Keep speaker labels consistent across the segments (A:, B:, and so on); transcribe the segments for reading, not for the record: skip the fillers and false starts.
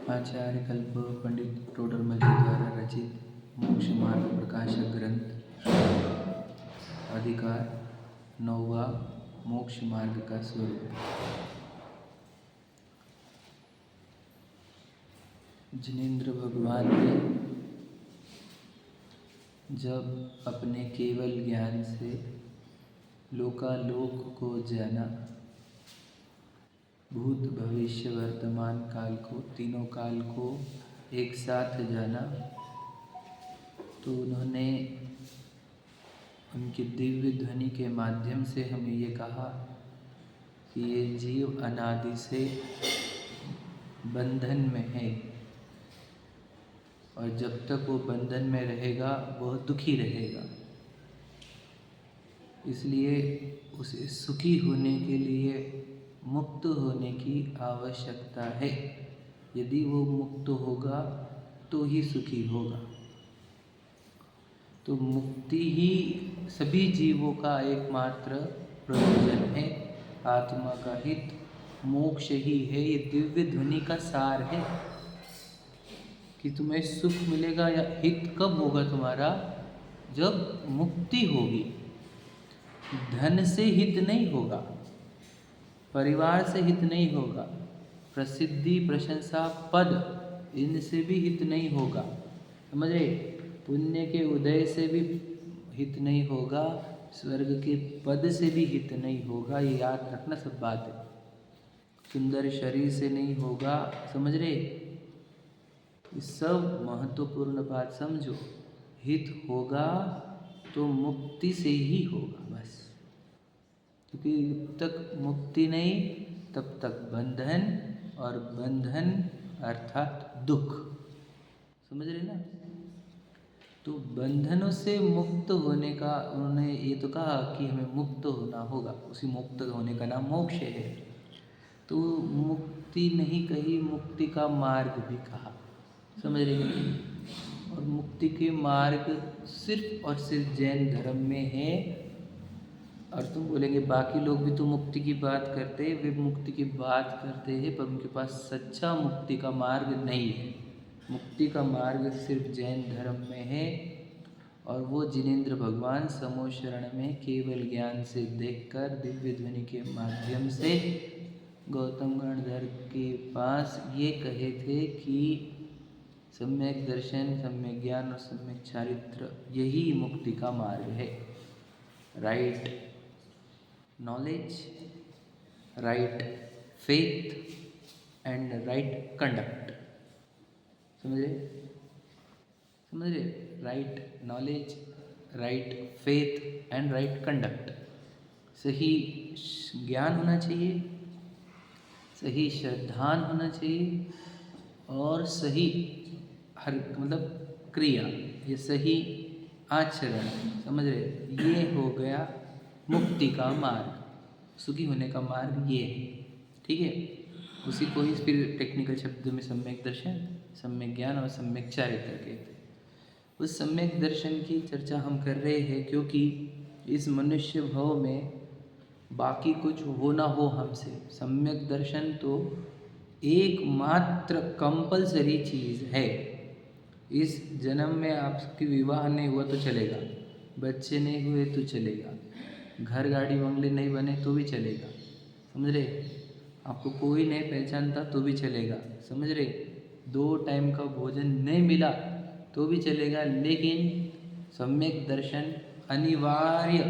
A: आचार्य कल्प पंडित टोडरमल जी द्वारा रचित मोक्ष मार्ग प्रकाशक ग्रंथ अधिकार 9वां मोक्ष मार्ग का स्वरूप। जिनेंद्र भगवान ने जब अपने केवल ज्ञान से लोकालोक को जाना, भूत भविष्य वर्तमान काल को, तीनों काल को एक साथ जाना, तो उन्होंने उनकी दिव्य ध्वनि के माध्यम से हमें ये कहा कि ये जीव अनादि से बंधन में है और जब तक वो बंधन में रहेगा वह दुखी रहेगा। इसलिए उसे सुखी होने के लिए मुक्त होने की आवश्यकता है। यदि वो मुक्त होगा तो ही सुखी होगा। तो मुक्ति ही सभी जीवों का एकमात्र प्रयोजन है। आत्मा का हित मोक्ष ही है। ये दिव्य ध्वनि का सार है कि तुम्हें सुख मिलेगा या हित कब होगा तुम्हारा, जब मुक्ति होगी। धन से हित नहीं होगा, परिवार से हित नहीं होगा, प्रसिद्धि प्रशंसा पद इनसे भी हित नहीं होगा, समझ रहे। पुण्य के उदय से भी हित नहीं होगा, स्वर्ग के पद से भी हित नहीं होगा। ये याद रखना सब बात है। सुंदर शरीर से नहीं होगा, समझ रहे। ये सब महत्वपूर्ण बात समझो। हित होगा तो मुक्ति से ही होगा बस, क्योंकि जब तक मुक्ति नहीं तब तक बंधन, और बंधन अर्थात दुख, समझ रहे ना। तो बंधनों से मुक्त होने का उन्होंने ये तो कहा कि हमें मुक्त होना होगा, उसी मुक्त होने का नाम मोक्ष है। तो मुक्ति नहीं कही, मुक्ति का मार्ग भी कहा, समझ रहे हैं। और मुक्ति के मार्ग सिर्फ और सिर्फ जैन धर्म में है। और तुम बोलेंगे बाकी लोग भी तो मुक्ति की बात करते हैं, वे मुक्ति की बात करते हैं पर उनके पास सच्चा मुक्ति का मार्ग नहीं है। मुक्ति का मार्ग सिर्फ जैन धर्म में है। और वो जिनेंद्र भगवान समूह शरण में केवल ज्ञान से देखकर दिव्य ध्वनि के माध्यम से गौतम गणधर के पास ये कहे थे कि सम्यक दर्शन, सम्यक ज्ञान और सम्यक चारित्र यही मुक्ति का मार्ग है। Right knowledge, right faith and right conduct, समझ रहे। Right knowledge, right faith and right conduct. सही ज्ञान होना चाहिए, सही श्रद्धान होना चाहिए और सही हर मतलब क्रिया, ये सही आचरण, समझ रहे। ये हो गया मुक्ति का मार्ग, सुखी होने का मार्ग ये है, ठीक है। उसी को ही फिर टेक्निकल शब्द में सम्यक दर्शन, सम्यक ज्ञान और सम्यक चारित्र कहते हैं। उस सम्यक दर्शन की चर्चा हम कर रहे हैं क्योंकि इस मनुष्य भव में बाकी कुछ हो ना हो हमसे, सम्यक दर्शन तो एकमात्र कंपलसरी चीज़ है। इस जन्म में आपकी विवाह नहीं हुआ तो चलेगा, बच्चे नहीं हुए तो चलेगा, घर गाड़ी बंगले नहीं बने तो भी चलेगा, समझ रहे। आपको कोई नहीं पहचानता तो भी चलेगा, समझ रहे। 2 टाइम का भोजन नहीं मिला तो भी चलेगा, लेकिन सम्यक दर्शन अनिवार्य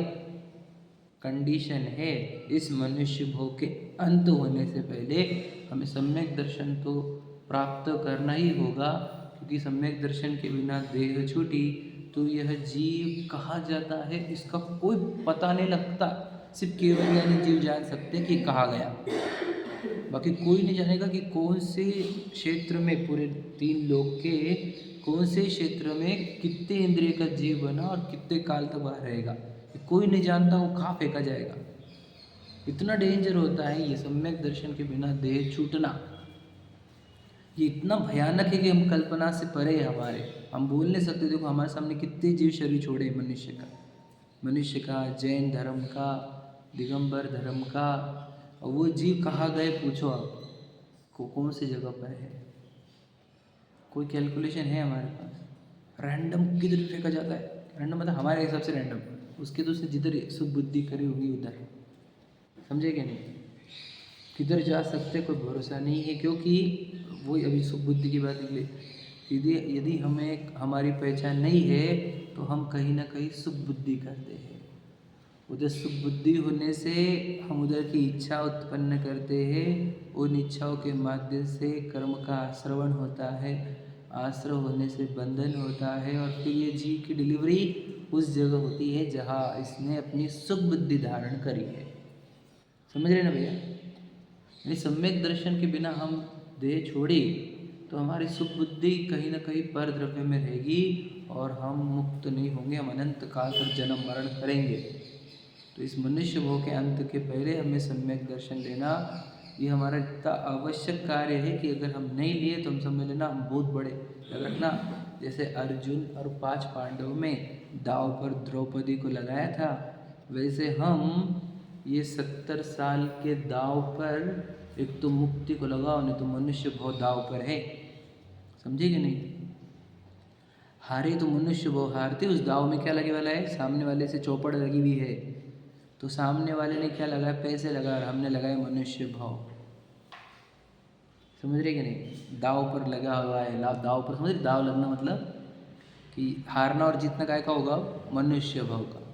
A: कंडीशन है। इस मनुष्य भोग के अंत होने से पहले हमें सम्यक दर्शन तो प्राप्त करना ही होगा, क्योंकि सम्यक दर्शन के बिना देह छूटी तो यह जीव कहाँ जाता है इसका कोई पता नहीं लगता। सिर्फ केवल ज्ञानी जीव जान सकते हैं कि कहाँ गया, बाकी कोई नहीं जानेगा कि कौन से क्षेत्र में, पूरे 3 लोक के कौन से क्षेत्र में कितने इंद्रिय का जीव बना और कितने काल तक वहाँ रहेगा, कोई नहीं जानता। वो कहाँ फेंका जाएगा, इतना डेंजर होता है ये सम्यक दर्शन के बिना देह छूटना। ये इतना भयानक है कि हम कल्पना से परे है हमारे, हम बोल नहीं सकते। देखो हमारे सामने कितने जीव शरीर छोड़े मनुष्य का, जैन धर्म का, दिगंबर धर्म का, और वो जीव कहाँ गए पूछो आप, कौन सी जगह पर है। कोई कैलकुलेशन है हमारे पास? रैंडम किधर फेंका जाता है? रैंडम मतलब हमारे हिसाब से रैंडम, उसके तो उसने जिधर सुख बुद्धि करी होगी उधर, समझे क्या नहीं? किधर जा सकते कोई भरोसा नहीं है, क्योंकि वही अभी सुख बुद्धि की बात निकली। यदि यदि हमें हमारी पहचान नहीं है तो हम कहीं ना कहीं सुख बुद्धि करते हैं। उधर सुख बुद्धि होने से हम उधर की इच्छा उत्पन्न करते हैं, उन इच्छाओं के माध्यम से कर्म का आश्रवण होता है, आश्रय होने से बंधन होता है, और फिर ये जीव की डिलीवरी उस जगह होती है जहाँ इसने अपनी सुख बुद्धि धारण करी है। समझ रहे ना भैया? यानी सम्यक दर्शन के बिना हम देह छोड़ी तो हमारी सुख बुद्धि कहीं ना कहीं पर द्रव्य में रहेगी और हम मुक्त नहीं होंगे, हम अनंत काल तक जन्म मरण करेंगे। तो इस मनुष्य भोग के अंत के पहले हमें सम्यक दर्शन लेना, ये हमारा इतना आवश्यक कार्य है कि अगर हम नहीं लिए तो हम समझ लेना हम बहुत बड़े। याद रखना, जैसे अर्जुन और 5 पांडवों में दाव पर द्रौपदी को लगाया था, वैसे हम ये 70 साल के दाव पर एक तो मुक्ति को लगाओ, नहीं तो मनुष्य बहुत दाव पर है। समझे कि नहीं? हारे तो मनुष्य बहुत हारते, उस दाव में क्या लगे वाला है? सामने वाले से चौपड़ लगी हुई है, तो सामने वाले ने क्या लगाया? पैसे लगा, और हमने लगाया मनुष्य भाव। समझ रहे कि नहीं? दाव पर लगा हुआ है, दाव पर, समझ रहे? दाव लगना मतलब कि हारना और जीतना काय का होगा? मनुष्य भाव का।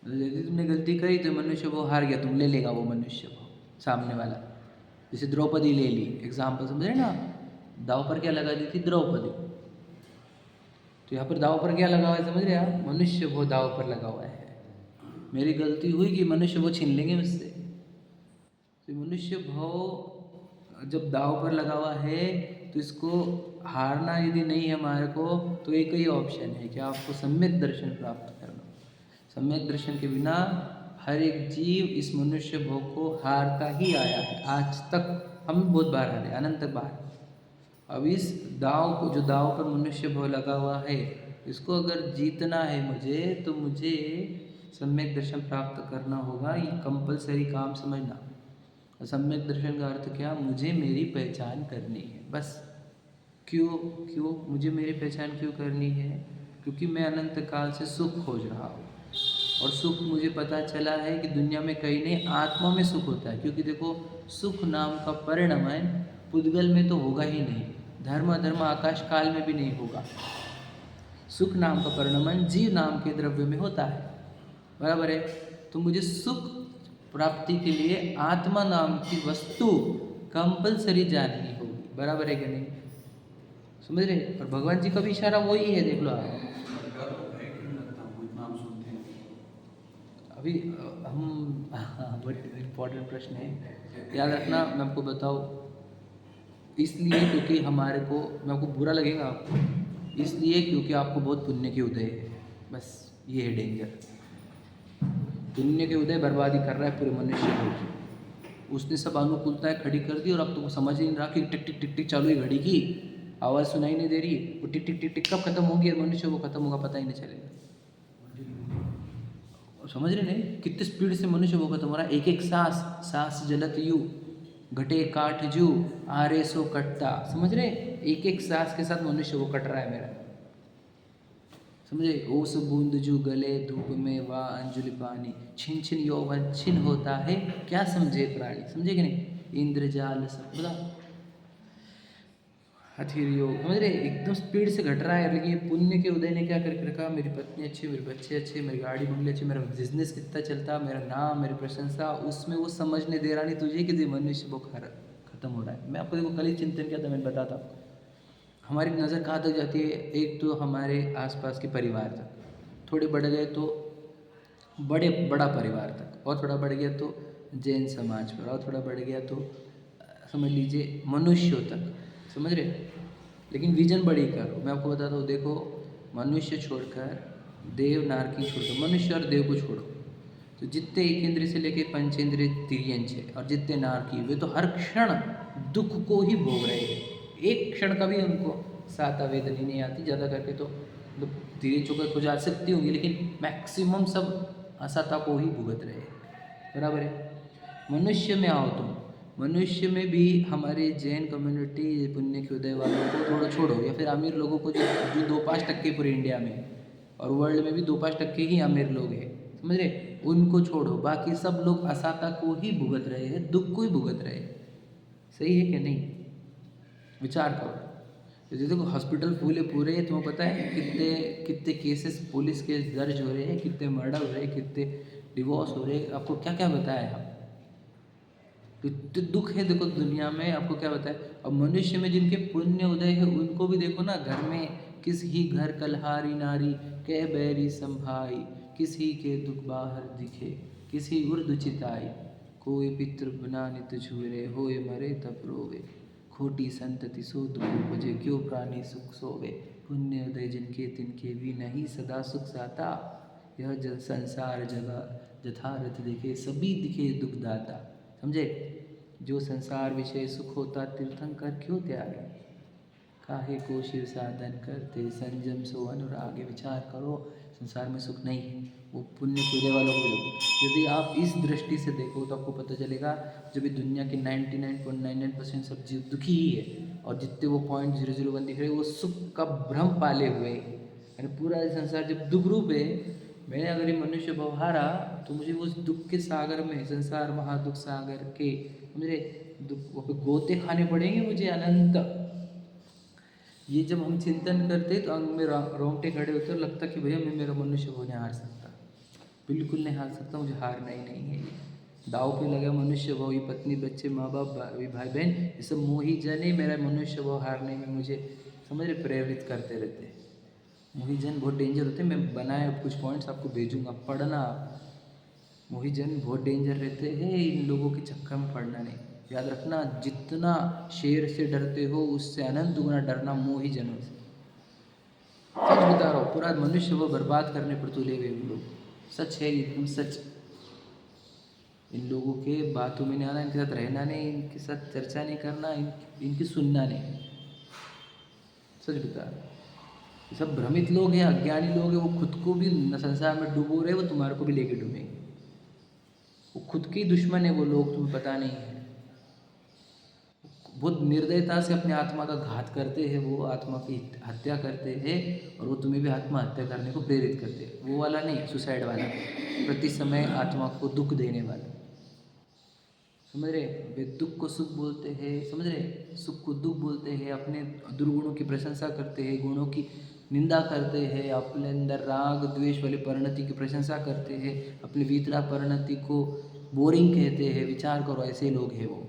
A: यदि तुमने गलती करी तो मनुष्य भाव हार गया, तुम ले लेगा वो मनुष्य भाव सामने वाला। जैसे द्रौपदी ले ली, एग्जाम्पल समझ रहे ना? दाव पर क्या लगा दी थी? द्रौपदी। तो यहाँ पर दाव पर क्या लगा हुआ है? समझ रहे आप? मनुष्य भाव दाव पर लगा हुआ है। मेरी गलती हुई कि मनुष्य वो छीन लेंगे मुझसे। तो मनुष्य भाव जब दाव पर लगा हुआ है तो इसको हारना यदि नहीं है हमारे को, तो एक ही ऑप्शन है कि आपको सम्यक दर्शन प्राप्त करना। सम्यक दर्शन के बिना हर एक जीव इस मनुष्य भोग को हारता ही आया है आज तक। हम बहुत बार हारे, अनंत बार। अब इस दाव को, जो दाव पर मनुष्य भोग लगा हुआ है, इसको अगर जीतना है मुझे, तो मुझे सम्यक दर्शन प्राप्त करना होगा। ये कंपलसरी काम समझना। और सम्यक दर्शन का अर्थ क्या? मुझे मेरी पहचान करनी है, बस। क्यों मुझे मेरी पहचान क्यों करनी है? क्योंकि मैं अनंत काल से सुख खोज रहा हूँ, और सुख मुझे पता चला है कि दुनिया में कहीं नहीं, आत्मा में सुख होता है। क्योंकि देखो, सुख नाम का परिणमन पुद्गल में तो होगा ही नहीं, धर्म अधर्म आकाश काल में भी नहीं होगा। सुख नाम का परिणमन जीव नाम के द्रव्य में होता है, बराबर है? तो मुझे सुख प्राप्ति के लिए आत्मा नाम की वस्तु कंपलसरी जाननी होगी, बराबर है कि नहीं? समझ रहे? और भगवान जी का भी इशारा वही है, देख लो आप। अभी हम बट इम्पोर्टेंट प्रश्न है, याद रखना। मैं आपको बताऊँ, इसलिए क्योंकि हमारे को, मैं आपको बुरा लगेगा आपको, इसलिए क्योंकि आपको बहुत पुण्य के उदय है, बस ये है डेंजर। पुण्य के उदय बर्बादी कर रहा है पूरे मनुष्य को। उसने सब अनुकूलताएं खड़ी कर दी और अब तुमको समझ ही नहीं रहा कि टिक टिक टिक टिक चालू है घड़ी की, आवाज़ सुनाई नहीं दे रही, वो टिक टिक टिक टिक कब खत्म होगी और मनुष्य को खत्म होगा पता ही नहीं चलेगा। समझ रहे नहीं? कितनी स्पीड से मनुष्य वो खत्म हो रहा है। एक एक सांस जलत यू, घटे काठ जू, आरे सो कटता। समझ रहे? एक एक सांस के साथ मनुष्य वो कट रहा है मेरा। समझे? ओस बूंद जू गले धूप में वा अंजुलि पानी, छिन छिन यौवन छिन होता है, क्या समझे प्राणी। समझे कि नहीं? इंद्रजाल सब बोला हथिर योग। समझ रहे? एकदम स्पीड से घट रहा है, लेकिन ये पुण्य के उदय ने क्या करके रखा? मेरी पत्नी अच्छी, मेरे बच्चे अच्छे, मेरी गाड़ी बंगले अच्छी, मेरा बिजनेस कितना चलता, मेरा नाम, मेरी प्रशंसा, उसमें वो समझने दे रहा नहीं तुझे कि मनुष्य वो खत्म हो रहा है। मैं आपको देखो कल ही चिंतन किया था, मैंने बताता हूँ। हमारी नज़र कहाँ तक जाती है? एक तो हमारे आसपास के परिवार तक, थोड़े बढ़ गए तो बड़ा परिवार तक, और थोड़ा बढ़ गया तो जैन समाज पर, और थोड़ा बढ़ गया तो समझ लीजिए मनुष्यों तक। समझ रहे? लेकिन विजन बड़ी करो। मैं आपको बताता हूँ, देखो, मनुष्य छोड़कर देव नारकी छोड़कर, मनुष्य और देव को छोड़ो, तो जितने एक इंद्रिय से लेके पंचेंद्रिय तिर्यंच है, और जितने नारकी, वे तो हर क्षण दुख को ही भोग रहे हैं। एक क्षण का भी उनको साता वेदनी नहीं आती। ज़्यादा करके तो तिर्यंच होकर कुछ आ सकती होंगी, लेकिन मैक्सिमम सब असाता को ही भुगत रहे हैं, बराबर है? मनुष्य में आओ तुम, मनुष्य में भी हमारे जैन कम्युनिटी पुण्य के उदय वालों को थोड़ा छोड़ो, या फिर अमीर लोगों को जो 2-5% पूरे इंडिया में और वर्ल्ड में भी 2-5% ही अमीर लोग हैं, समझ रहे, उनको छोड़ो, बाकी सब लोग असाता को ही भुगत रहे हैं, दुख को ही भुगत रहे हैं। सही है कि नहीं? विचार करो। तो देखो हॉस्पिटल फूले पूरे, तुम्हें पता है कितने कितने केसेस पुलिस केस दर्ज हो रहे हैं, कितने मर्डर हो रहे हैं, कितने डिवोर्स हो रहे हैं, आपको क्या क्या बताया हम। तो दुख है देखो दुनिया में, आपको क्या बताए। अब मनुष्य में जिनके पुण्य उदय है उनको भी देखो ना, घर में किस ही घर कलहारी नारी, के बैरी संभाई, किसी के दुख बाहर दिखे, किसी उर्द चिताई, कोई पितृ बना नित छुरे, होए मरे तब रोवे, खोटी संतति सो दुख उपजे, क्यों प्राणी सुख सोवे, पुण्य उदय जिनके तिनके भी नहीं सदा सुख साता, यह जल संसार जगह यथारथ दिखे, सभी दिखे दुखदाता। समझे? जो संसार विषय सुख होता तीर्थंकर क्यों त्यागे, काहे को शिव साधन करते, संयम सो अनुरागे। विचार करो, संसार में सुख नहीं है, वो पुण्य पूरे वालों को देखो। यदि आप इस दृष्टि से देखो तो आपको पता चलेगा जब भी दुनिया के 99.99% सब जीव दुखी ही है, और जितने वो 0.001 दिख रहे हैं वो सुख का भ्रम पाले हुए, यानी पूरा संसार जब दुख रूप है, मैंने अगर ये मनुष्य भाव हारा तो मुझे उस दुख के सागर में, संसार महादुख सागर के, मुझे दुख गोते खाने पड़ेंगे मुझे अनंत। ये जब हम चिंतन करते तो अंग में रोंगटे खड़े होते और लगता कि भैया मैं मेरा मनुष्य भाव नहीं हार सकता, बिल्कुल नहीं हार सकता, मुझे हारना ही नहीं है। ये दाव पे लगा मनुष्य भाव, ये पत्नी बच्चे माँ बाप भाई बहन, ये सब मोही जन ही मेरा मनुष्य भाव हारने में मुझे, समझ रहे, प्रेरित करते रहते हैं। मोही जन बहुत डेंजर होते हैं, मैं बनाए कुछ पॉइंट्स आपको भेजूंगा, पढ़ना। मोही जन बहुत डेंजर रहते हैं, इन लोगों के चक्कर में पड़ना नहीं। याद रखना, जितना शेर से डरते हो उससे अनंत गुना डरना मोही जनों से। सच बता रहा हूँ, पूरा मनुष्य वो बर्बाद करने पर तुले हुए वो लोग, सच है, एकदम सच। इन लोगों के बातों में नहीं आना, इनके साथ रहना नहीं, इनके साथ चर्चा नहीं करना, इनकी सुनना नहीं। सच बता रहा हूँ, ये सब भ्रमित लोग हैं, अज्ञानी लोग हैं, वो खुद को भी संसार में डुबो रहे, वो तुम्हारे को भी लेके डूबेंगे। वो खुद के ही दुश्मन है वो लोग, तुम्हें पता नहीं है। बहुत निर्दयता से अपनी आत्मा का घात करते हैं, वो आत्मा की हत्या करते हैं, और वो तुम्हें भी आत्महत्या करने को प्रेरित करते हैं। वो वाला नहीं, सुसाइड वाला, प्रति समय आत्मा को दुख देने वाला। समझ रहे? वे दुख को सुख बोलते हैं, समझ रहे, सुख को दुख बोलते हैं, अपने दुर्गुणों की प्रशंसा करते हैं, गुणों की निंदा करते हैं, अपने अंदर राग द्वेष वाली परिणति की प्रशंसा करते हैं, अपनी वीतरा परिणति को बोरिंग कहते हैं। विचार करो, ऐसे लोग हैं वो।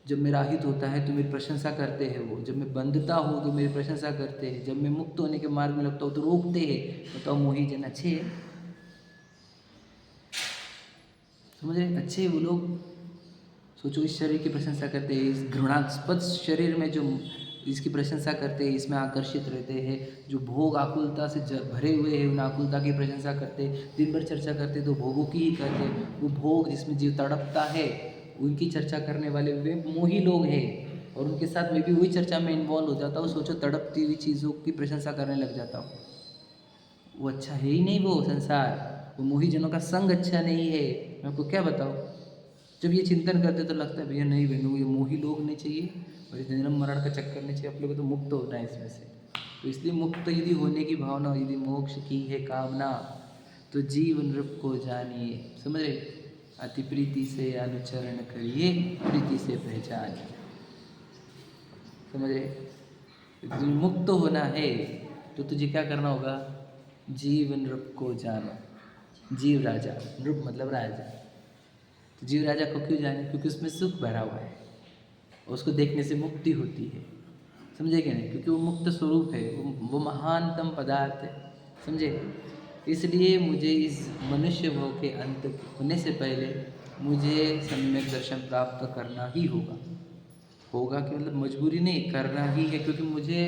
A: जब मेरा हित होता है तो मेरी प्रशंसा करते हैं वो, जब मैं बंधता हूँ तो मेरी प्रशंसा करते हैं, जब मैं मुक्त होने के मार्ग में लगता हूँ तो रोकते हैं। बताओ, मोही जन अच्छे हैं? समझ रहे? अच्छे हैं वो लोग। सोचो, इस शरीर की प्रशंसा करते हैं, इस घृणास्पद शरीर में जो इसकी प्रशंसा करते हैं, इसमें आकर्षित रहते हैं, जो भोग आकुलता से भरे हुए हैं, उन आकुलता की प्रशंसा करते हैं, दिन भर चर्चा करते तो भोगों की ही करते हैं। वो भोग जिसमें जीव तड़पता है उनकी चर्चा करने वाले वे मोही लोग हैं, और उनके साथ मैं भी वही चर्चा में इन्वॉल्व हो जाता हूँ। सोचो, तड़पती हुई चीज़ों की प्रशंसा करने लग जाता हूँ। वो अच्छा है ही नहीं, वो संसार, वो मोही जनों का संग अच्छा नहीं है। मैं आपको क्या बताऊँ? जब ये चिंतन करते तो लगता है भैया नहीं बहनों, ये मोही लोग नहीं चाहिए, और इस जन्म मरण का चक्कर नहीं चाहिए, आप लोगों को तो मुक्त होना है इसमें से। तो इसलिए मुक्त यदि होने की भावना, यदि मोक्ष की है कामना, तो जीवन रूप को जानिए। समझ रहे? अति प्रीति से अनुचरण करिए, प्रीति से पहचानिए। समझ रहे? यदि मुक्त होना है तो तुझे क्या करना होगा? जीवन रूप को जानो। जीव राजा, रूप मतलब राजा। तो जीव राजा को क्यों जाने? क्योंकि उसमें सुख भरा हुआ है, उसको देखने से मुक्ति होती है। समझे क्या नहीं? क्योंकि वो मुक्त स्वरूप है, वो महानतम पदार्थ है। समझे? इसलिए मुझे इस मनुष्य भाव के अंत होने से पहले मुझे सम्यक दर्शन प्राप्त करना ही होगा। होगा कि मतलब मजबूरी नहीं, करना ही है, क्योंकि मुझे,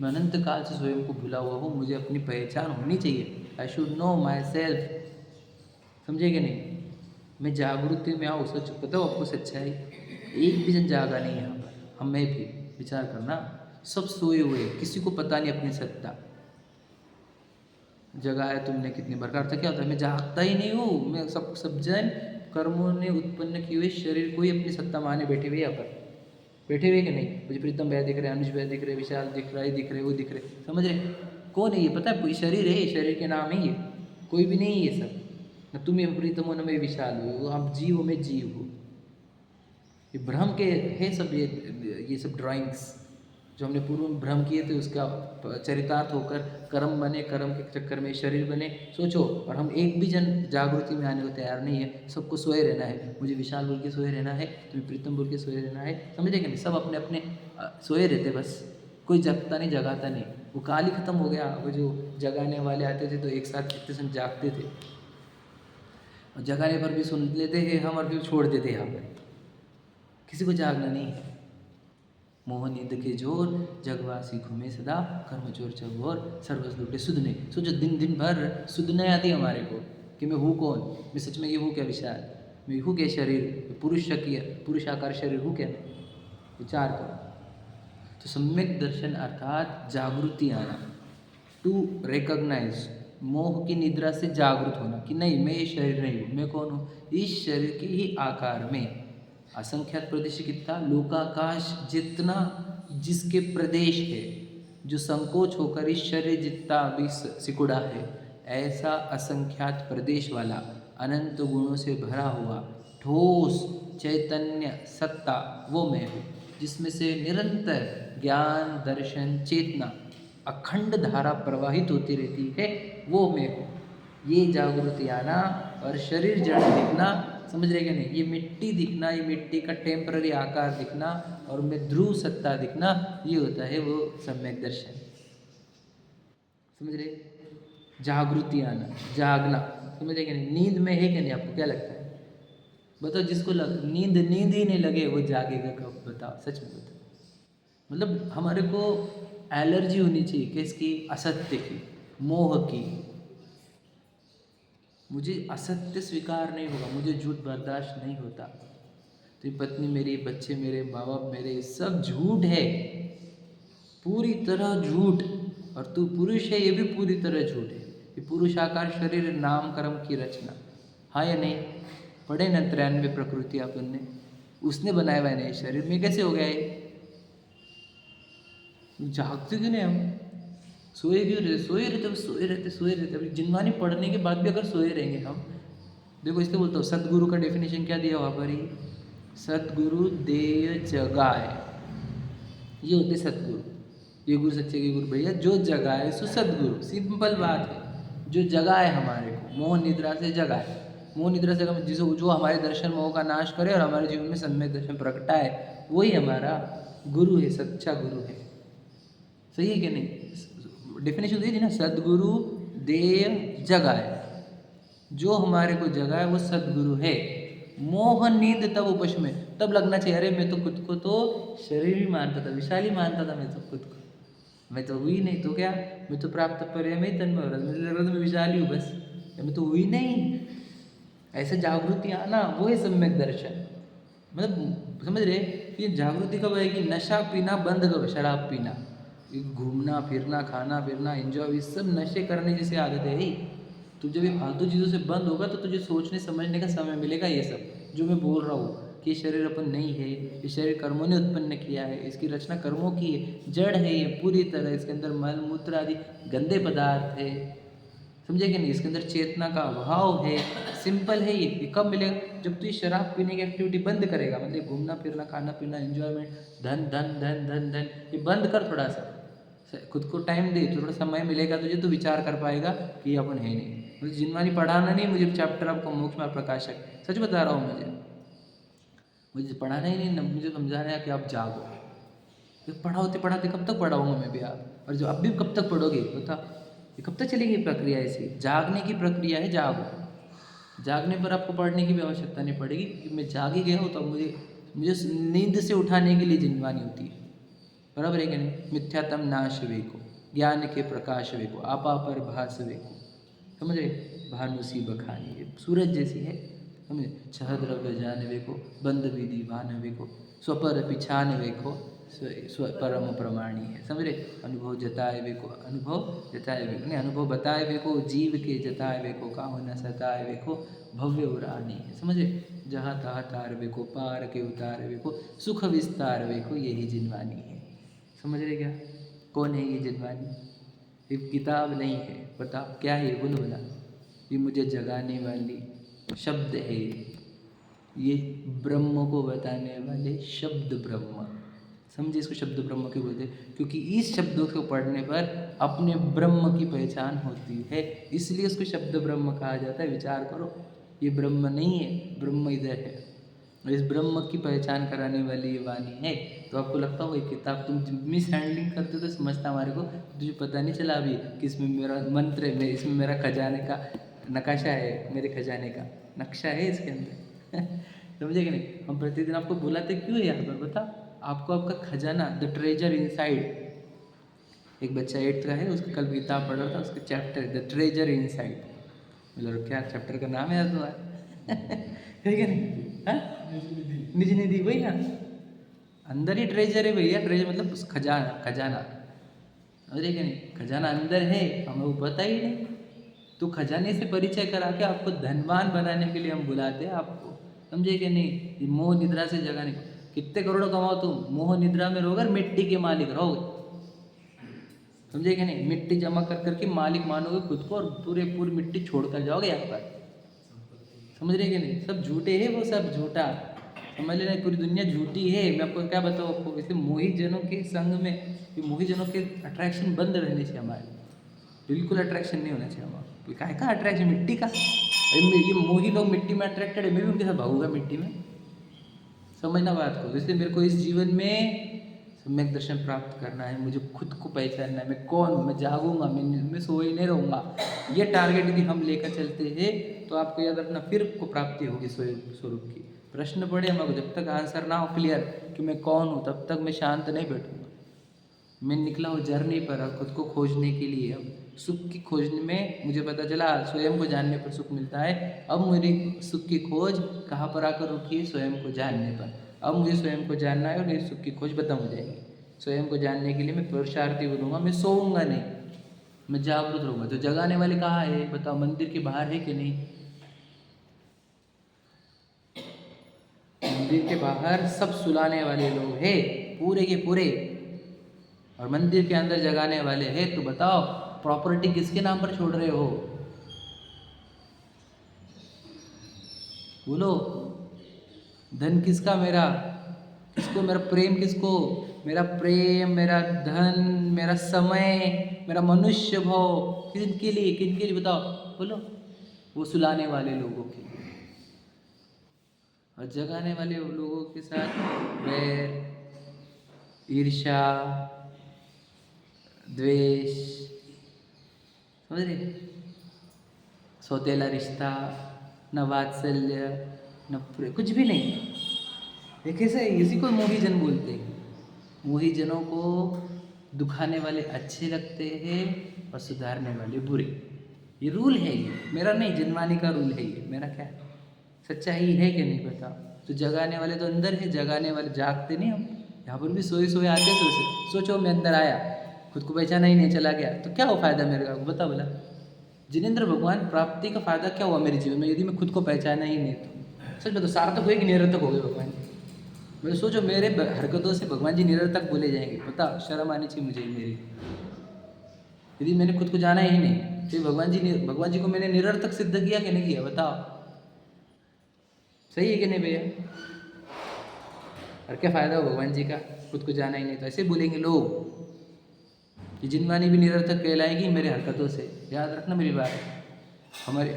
A: मैं अनंत काल से स्वयं को भूला हुआ हूँ, मुझे अपनी पहचान होनी चाहिए। I should know my self. समझे क्या नहीं? मैं जागृति में आऊँ, सच बताओ आपको सच्चाई, एक भी जन जागा नहीं यहाँ पर, हमें भी विचार करना, सब सोए हुए, किसी को पता नहीं अपनी सत्ता। जगा है तुमने कितनी बार? का अर्थ क्या होता है? मैं जागता ही नहीं हूँ, मैं सब जन कर्मों ने उत्पन्न किए हुए शरीर को ही अपनी सत्ता माने बैठे हुए यहाँ पर, बैठे हुए कि नहीं? मुझे प्रीतम भैया दिख रहे हैं, अनुज भैया दिख रहे, विशाल दिख रहा है, दिख रहे, वो दिख रहे, समझ रहे? कौन है ये? पता है? कोई शरीर है, शरीर के नाम है ये, कोई भी नहीं है ये सब। न तुम में प्रीतम हो, न मैं विशाल हो, आप जीव हो, मैं जीव हो। ये भ्रम के है सब, ये सब ड्राइंग्स जो हमने पूर्व में भ्रम किए थे, उसका चरितार्थ होकर कर्म बने, कर्म के चक्कर में शरीर बने। सोचो, और हम एक भी जन जागृति में आने को तैयार नहीं है। सबको सोए रहना है, मुझे विशाल बोल के सोए रहना है, तुम्हें प्रीतम बोल के सोए रहना है, समझे कि नहीं? सब अपने अपने सोए रहते, बस कोई जगता नहीं, जगाता नहीं। वो काल ही खत्म हो गया। वो जो जगाने वाले आते थे तो एक साथ कितने समय जागते थे, और जगाने पर भी सुन लेते हैं हम और फिर छोड़ देते हैं। यहाँ पर किसी को जागना नहीं है। मोह नींद के जोर, जगवासी घूमे सदा, कर्म चोर चौर, सर्वस लुटे सुधने। सोचो, दिन दिन भर सुधने आती है हमारे को कि मैं हूँ कौन, मैं सच में ये हूँ क्या विशाल, मैं हूँ क्या शरीर, पुरुष शक्य, पुरुष आकार शरीर हूँ क्या मैं? विचार करो। तो सम्यक दर्शन अर्थात जागृति आना, टू रिकॉग्नाइज, मोह की निद्रा से जागृत होना कि नहीं, मैं ये शरीर नहीं हूँ, मैं कौन हूँ? इस शरीर के ही आकार में असंख्यात प्रदेश कितना, लोकाकाश जितना जिसके प्रदेश है, जो संकोच होकर इस शरीर जितना भी सिकुड़ा है, ऐसा असंख्यात प्रदेश वाला अनंत गुणों से भरा हुआ ठोस चैतन्य सत्ता वो मैं हूँ, जिसमें से निरंतर ज्ञान दर्शन चेतना अखंड धारा प्रवाहित होती रहती है, वो मैं हूँ। ये जागृति आना और शरीर जड़ दिखना, समझ रहे क्या नहीं? ये मिट्टी दिखना, ये मिट्टी का टेम्पररी आकार दिखना और मैं ध्रुव सत्ता दिखना, ये होता है वो सम्यक दर्शन। समझ रहे? जागृति आना, जागना, समझ रहे क्या नहीं? नींद में है क्या नहीं? आपको क्या लगता है? बताओ, जिसको नींद ही नहीं लगे वो जागेगा कब? बताओ, सच में बताओ। मतलब हमारे को एलर्जी होनी चाहिए किसकी? असत्य की, मोह की। मुझे असत्य स्वीकार नहीं होगा, मुझे झूठ बर्दाश्त नहीं होता। तो पत्नी मेरी, बच्चे मेरे, माँ बाप मेरे, सब झूठ है, पूरी तरह झूठ। और तू पुरुष है, ये भी पूरी तरह झूठ है। ये पुरुष आकार शरीर नाम कर्म की रचना, हाँ या नहीं? पढ़े न 93 प्रकृति अपन ने, उसने बनाया हुआ है नए शरीर में, कैसे हो गया ये? जागते क्यों नहीं हम? सोए क्यों रहते? सोए रहते। अभी जिनवानी पढ़ने के बाद भी अगर सोए रहेंगे हम, देखो इसलिए बोलता हूँ, सदगुरु का डेफिनेशन क्या दिया वहाँ पर ही? सदगुरु देय जगाए, ये होते सदगुरु। ये गुरु सच्चे के गुरु भैया, जो जगाए सो सदगुरु। सिंपल बात है, जो जगाए हमारे को, मोह निद्रा से जगाए। मोह निद्रा से जिसको, जो हमारे दर्शन मोह का नाश करे और हमारे जीवन में सम्यक दर्शन प्रगटाए, वही हमारा गुरु है, सच्चा गुरु है। सही है कि नहीं? डेफिनेशन दी थी ना, सदगुरु देय जगाए, जो हमारे को जगाए वो सदगुरु है। मोह नींद तब उपश में, तब लगना चाहिए अरे मैं तो खुद को तो शरीर ही मानता था, विशाल ही मानता था मैं तो खुद को, मैं तो हुई नहीं, तो क्या मैं तो प्राप्त पर मैं तन्मय हो रहा, मुझे लग रहा था मैं विशाल ही हूँ बस, मैं तो हुई नहीं। ऐसे जागृति आना वो है सम्यक दर्शन। मतलब समझ रहे? ये जागृति कब आएगी? नशा पीना बंद करो, शराब पीना, घूमना फिरना, खाना पीना, एंजॉय, ये सब नशे करने जैसे आदत है ही। तू जब ये फालतू चीज़ों से बंद होगा तो तुझे सोचने समझने का समय मिलेगा। ये सब जो मैं बोल रहा हूँ कि ये शरीर अपन नहीं है, ये शरीर कर्मों ने उत्पन्न किया है, इसकी रचना कर्मों की है, जड़ है ये पूरी तरह, इसके अंदर मल मूत्र आदि गंदे पदार्थ है, समझे कि नहीं? इसके अंदर चेतना का अभाव है। सिंपल है ये कब मिलेगा? जब तू ये शराब पीने की एक्टिविटी बंद करेगा, मतलब घूमना फिरना, खाना पीना, एंजॉयमेंट, धन धन धन धन धन, ये बंद कर थोड़ा सा, खुद को टाइम दे, थोड़ा समय मिलेगा तुझे, तो विचार कर पाएगा कि ये अपन है नहीं। मुझे जिनवानी पढ़ाना नहीं, मुझे चैप्टर आपको मोक्ष मार्ग प्रकाशक, सच बता रहा हूँ, मुझे पढ़ाना ही नहीं, मुझे समझाना है कि आप जागो। तो पढ़ाते पढ़ाते कब तक पढ़ाऊँगा मैं भी आप, और जो अब भी कब तक पढ़ोगे बता? ये कब तक चलेगी प्रक्रिया ऐसी? जागने की प्रक्रिया है, जागो। जागने पर आपको पढ़ने की भी आवश्यकता नहीं पड़ेगी, क्योंकि मैं जाग ही गया हूँ, तो मुझे नींद से उठाने के लिए जिनवानी होती है। बराबर है कि नहीं? मिथ्यातम नाश वेको, ज्ञान के प्रकाश वेको, आपा पर भास वेको, समझ रहे? भानुसी बखानी, ये सूरज जैसी है, समझे। छह द्रव्य जान वेको, बंद विधि भान वेको, स्वपर पिछान वेको, स्व परम प्रमाणी है। समझ रहे। अनुभव जताए वेको, अनुभव जताए वेको नहीं, अनुभव बताए वेको, जीव के जताए वेको, काहू न सताए वेको, भव्य उरानी है। समझे। जहाँ तहाँ तार वेको, पार के उतार वेको, सुख विस्तार वेको, यही जिनवानी है। समझ रहे क्या। कौन है ये जिनवानी। ये किताब नहीं है, बताओ क्या है। बोलो बोला। ये मुझे जगाने वाली शब्द है। ये ब्रह्म को बताने वाले शब्द ब्रह्म। समझे इसको शब्द ब्रह्म क्यों बोलते हैं। क्योंकि इस शब्दों को पढ़ने पर अपने ब्रह्म की पहचान होती है, इसलिए उसको शब्द ब्रह्म कहा जाता है। विचार करो, ये ब्रह्म नहीं है, ब्रह्म इधर है। और इस ब्रह्म की पहचान कराने वाली ये वाणी है। तो आपको लगता होगा ये किताब तुम मिस हैंडलिंग करते हो तो समझता हमारे को, तुझे पता नहीं चला अभी कि इसमें मेरा मंत्र है, इसमें मेरा खजाने का नकाशा है, मेरे खजाने का नक्शा है इसके अंदर। समझे कि नहीं। हम प्रतिदिन आपको बुलाते क्यों है यहाँ पर, बता। आपको आपका खजाना, द ट्रेजर इनसाइड। एक बच्चा 8th का है, उसका कल किताब पढ़ रहा था, उसका चैप्टर द ट्रेजर इनसाइड। मतलब क्या चैप्टर का नाम है यार तुम्हारा। है कि नहीं। हाँ, निज निधि वही ना, अंदर ही ट्रेजर है भैया। ट्रेजर मतलब उस खजाना, खजाना। अरे क्या नहीं, खजाना अंदर है, हमें वो पता ही नहीं। तो खजाने से परिचय करा के आपको धनवान बनाने के लिए हम बुलाते हैं आपको। समझे कि नहीं। ये मोह निद्रा से जगाने, कितने करोड़ कमाओ तुम, मोह निद्रा में रहोगे, मिट्टी के मालिक रहोगे। समझे कि नहीं। मिट्टी जमा कर करके मालिक मानोगे खुद को, और पूरी मिट्टी छोड़ कर जाओगे यहाँ पर। समझ रहे कि नहीं। सब झूठे हैं वो, सब झूठा। समझ लेना पूरी दुनिया झूठी है। मैं आपको क्या बताऊँ आपको, वैसे मोही जनों के संग में, ये मोही जनों के अट्रैक्शन बंद रहने चाहिए हमारे, बिल्कुल अट्रैक्शन नहीं होना चाहिए हमारा। काय का अट्रैक्शन, मिट्टी का। ये मोही लोग मिट्टी में अट्रैक्टेड है, मैं भी उनके साथ भागूंगा मिट्टी में। समझना बात को। इसलिए मेरे को इस जीवन में सम्यक दर्शन प्राप्त करना है, मुझे खुद को पहचानना है, मैं कौन हूँ। मैं जागूंगा, मैं सोए नहीं रहूँगा। ये टारगेट यदि हम लेकर चलते हैं तो आपको याद रखना फिर को प्राप्ति होगी स्वरूप की। प्रश्न पड़े हमारे, जब तक आंसर ना हो क्लियर कि मैं कौन हूँ, तब तक मैं शांत नहीं बैठूंगा। मैं निकला हूँ जर्नी पर, अब खुद को खोजने के लिए। अब सुख की खोजने में मुझे पता चला स्वयं को जानने पर सुख मिलता है। अब मेरी सुख की खोज कहाँ पर आकर रुकी है, स्वयं को जानने पर। अब मुझे स्वयं को जानना है और मेरी सुख की खोज खत्म हो जाएगी। स्वयं को जानने के लिए मैं पुरुषार्थी बनूंगा, मैं सोऊंगा नहीं, मैं जागरूक रहूँगा। तो जगाने वाले कहाँ है बताओ, मंदिर के बाहर है कि नहीं। मंदिर के बाहर सब सुलाने वाले लोग हैं, पूरे के पूरे। और मंदिर के अंदर जगाने वाले हैं। तो बताओ प्रॉपर्टी किसके नाम पर छोड़ रहे हो, बोलो। धन किसका, मेरा। किसको मेरा प्रेम, किसको मेरा प्रेम, मेरा धन, मेरा समय, मेरा मनुष्य भाव, किनके लिए, किनके लिए बताओ, बोलो। वो सुलाने वाले लोगों के लिए। और जगाने वाले लोगों के साथ वैर, ईर्ष्या, द्वेष, समझ रहे। सौतेला रिश्ता, न वात्सल्य, न कुछ भी नहीं। ये कैसे है, इसी को मोही जन बोलते हैं। मोही जनों को दुखाने वाले अच्छे लगते हैं और सुधारने वाले बुरे। ये रूल है, ये मेरा नहीं, जिनवानी का रूल है ये। मेरा क्या है, सच्चाई है कि नहीं बताओ। तो जगाने वाले तो अंदर है, जगाने वाले जागते नहीं हम। यहाँ पर भी सोए सोए आते हैं। सोचो मैं अंदर आया, खुद को पहचाना ही नहीं, चला गया, तो क्या हो फायदा मेरे का, बताओ बोला। जिनेंद्र भगवान प्राप्ति का फायदा क्या हुआ मेरे जीवन में, यदि मैं खुद को पहचाना ही नहीं तो। सच बताओ, सार्थक हुए कि निरर्थक हो गए भगवान जी। मैं सोचो मेरे हरकतों से भगवान जी निरर्थक बोले जाएंगे, बताओ। शर्म आनी चाहिए मुझे मेरी, यदि मैंने खुद को जाना ही नहीं तो भगवान जी को मैंने निरर्थक सिद्ध किया कि नहीं किया, बताओ। सही है कि नहीं भैया। और क्या फायदा हो भगवान जी का, खुद को जाना ही नहीं तो। ऐसे बोलेंगे लोग कि जिनवानी भी निरर्थक कहलाएगी मेरे हरकतों से। याद रखना मेरी बात।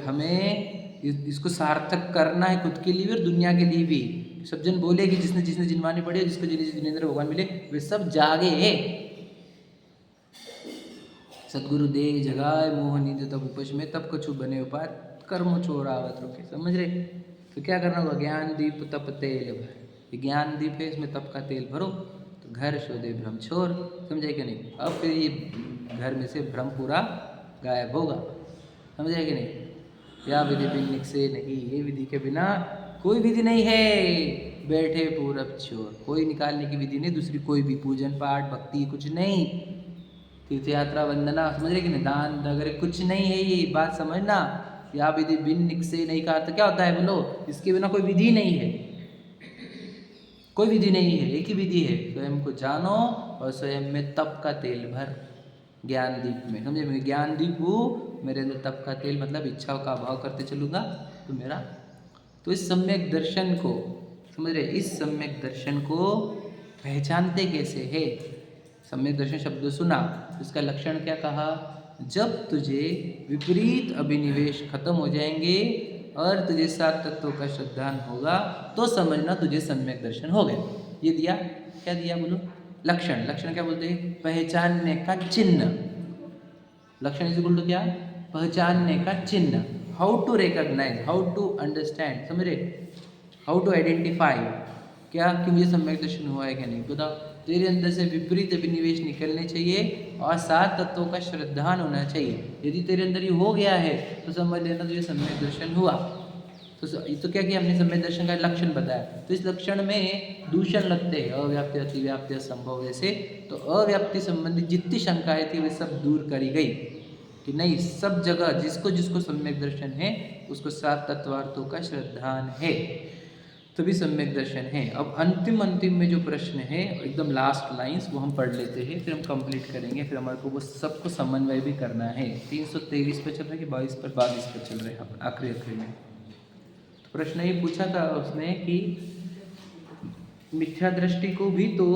A: हमें इसको सार्थक करना है खुद के लिए भी और दुनिया के लिए भी। सब जन बोले कि जिसने जिसने जिनवानी पढ़ी, जिसको जिनेंद्र भगवान मिले, वे सब जागे है। सदगुरु दे जगाए मोह नींद तब उपज में, तब कछु बने उपाय कर्म छोरावत रुके। समझ रहे। तो क्या करना होगा, ज्ञान दीप तप तेल भर। ये ज्ञान दीप है, इसमें तप का तेल भरो तो घर शोधे भ्रम छोर। समझे कि नहीं। अब फिर ये घर में से भ्रम पूरा गायब होगा। समझे कि नहीं। या विधि बिन निकसे नहीं, ये विधि के बिना कोई विधि नहीं है। बैठे पूरब छोर, कोई निकालने की विधि नहीं, दूसरी कोई भी पूजन पाठ भक्ति कुछ नहीं, तीर्थ यात्रा वंदना, समझ रहे कि नहीं, दान वगैरह कुछ नहीं है, ये बात समझना। या विधि बिन निकसे नहीं का अर्थ क्या होता है बोलो, इसके बिना कोई विधि नहीं है, कोई विधि नहीं है, एक ही विधि है, स्वयं को जानो और स्वयं में तप का तेल भर, ज्ञान दीप में, समझे, मैं ज्ञान दीप हूँ, मेरे अंदर तप का तेल मतलब इच्छाओं का अभाव करते चलूँगा तो मेरा, तो इस सम्यक दर्शन को समझ रहे, इस सम्यक दर्शन को पहचानते कैसे है। सम्यक दर्शन शब्द सुना, इसका लक्षण क्या कहा, जब तुझे विपरीत अभिनिवेश खत्म हो जाएंगे और तुझे सात तत्वों का श्रद्धान होगा तो समझना तुझे सम्यक दर्शन हो गया। ये दिया, क्या दिया बोलो, लक्षण। लक्षण क्या बोलते हैं, पहचानने का चिन्ह। लक्षण इज इक्वल टू क्या, पहचानने का चिन्ह। How to recognise, how to understand, समझ रहे, हाउ टू आइडेंटिफाई, क्या कि मुझे सम्यक दर्शन हुआ है क्या नहीं, बताओ। तेरे अंदर से विपरीत अभिनिवेश निकलने चाहिए और सात तत्वों का श्रद्धान होना चाहिए। यदि तेरे अंदर ये हो गया है तो समझ लेना तुझे सम्यक दर्शन हुआ। तो क्या किया हमने, सम्यक दर्शन का लक्षण बताया। तो इस लक्षण में दूषण लगते हैं, अव्याप्ति अतिव्याप्ति असंभव जैसे, तो अव्याप्ति संबंधी जितनी शंकाएं थी वे सब दूर करी गई कि नहीं, सब जगह जिसको जिसको सम्यक दर्शन है उसको सात तत्वार्थों का श्रद्धान है, तभी सम्यक दर्शन है। अब अंतिम में जो प्रश्न है, एकदम लास्ट लाइंस, वो हम पढ़ लेते हैं, फिर हम कंप्लीट करेंगे, फिर हमारे को वो सबको समन्वय भी करना है। 323 पे चल रहा है कि 22 पर, 22 पर चल रहे हैं हम आखिरी में। तो प्रश्न ये पूछा था उसने कि मिथ्या दृष्टि को भी तो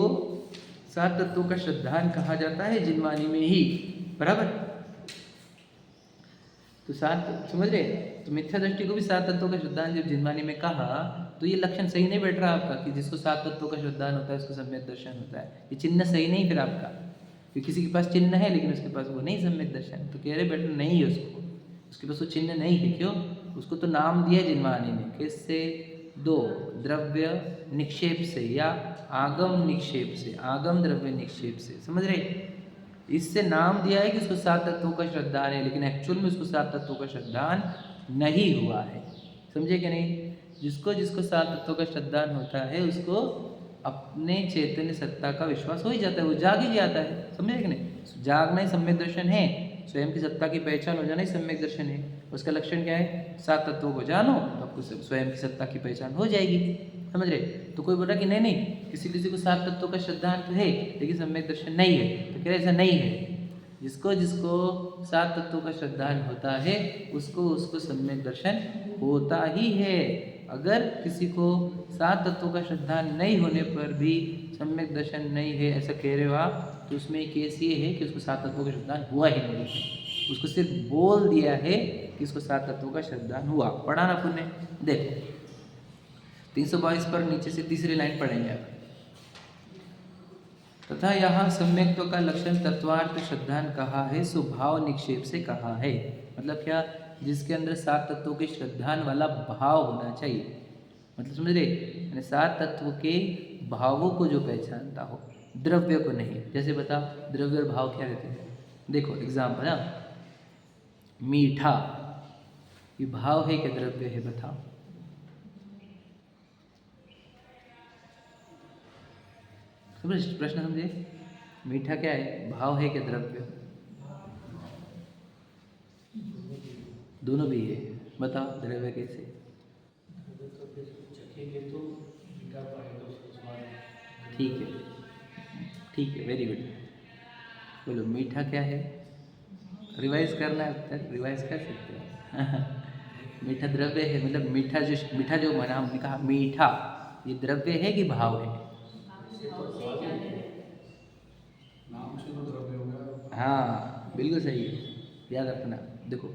A: सात तत्वों का श्रद्धान कहा जाता है जिनवानी में ही, बराबर। तो सात, समझ रहे, तो मिथ्या दृष्टि को भी सात तत्वों का श्रद्धान जब जिनवानी में कहा तो ये लक्षण सही नहीं बैठ रहा आपका कि जिसको सात तत्वों का श्रद्धान होता है उसको सम्यक दर्शन होता है। ये चिन्ह सही नहीं फिर आपका, कि किसी के पास चिन्ह है लेकिन उसके पास वो नहीं सम्यक दर्शन, तो कह रहे बेटा नहीं है उसको, उसके पास वो चिन्ह नहीं है। क्यों, उसको तो नाम दिया जिनवानी ने, किससे, दो द्रव्य निक्षेप से या आगम निक्षेप से, आगम द्रव्य निक्षेप से, समझ रहे, इससे नाम दिया है कि उसको सात तत्वों का श्रद्धान है, लेकिन एक्चुअल में उसको सात तत्वों का श्रद्धान नहीं हुआ है, समझे कि नहीं। जिसको जिसको सात तत्वों का श्रद्धान होता है उसको अपने चैतन्य सत्ता का विश्वास हो ही जाता है, वो जाग ही जाता है, समझे कि नहीं। जागना ही सम्यक दर्शन है, स्वयं की सत्ता की पहचान हो जाना ही सम्यक दर्शन है। उसका लक्षण क्या है, सात तत्वों को जानो तो आपको स्वयं की सत्ता की पहचान हो जाएगी, समझ रहे। तो कोई बोला कि नहीं नहीं, किसी किसी को सात तत्वों का श्रद्धान तो है लेकिन सम्यक दर्शन नहीं है, तो कह रहे ऐसा नहीं है। जिसको जिसको सात तत्वों का श्रद्धान होता है उसको उसको सम्यक दर्शन होता ही है। अगर किसी को सात तत्वों का श्रद्धान नहीं होने पर भी सम्यक दर्शन नहीं है ऐसा कह रहे हो आप, तो उसमें केस ये है कि उसको सात तत्वों का श्रद्धान हुआ ही नहीं है, उसको सिर्फ बोल दिया है कि इसको सात तत्वों का श्रद्धान हुआ। पढ़ा ना पुण्य, देखो 322 पर नीचे से तीसरी लाइन पढ़ेंगे आप। तथा यहाँ सम्यक्त्व का लक्षण तत्वार्थ श्रद्धान कहा है, स्वभाव निक्षेप से कहा है। मतलब क्या, जिसके अंदर सात तत्वों के श्रद्धान वाला भाव होना चाहिए, मतलब समझ रहे, यानी सात तत्व के भावों को जो पहचानता हो, द्रव्य को नहीं। जैसे बता, द्रव्य और भाव क्या रहते हैं, देखो एग्जाम्पल है, मीठा, ये भाव है कि द्रव्य है, बताओ। समझ, प्रश्न समझे, मीठा क्या है, भाव है कि द्रव्य, दोनों भी है, बताओ द्रव्य कैसे। ठीक है, ठीक है, वेरी गुड। बोलो मीठा क्या है, रिवाइज करना है, उत्तर रिवाइज कर सकते हो। मीठा द्रव्य है, मतलब मीठा जो मैंने हमने कहा मीठा, ये द्रव्य है कि भाव है। हाँ बिल्कुल सही है, याद रखना। देखो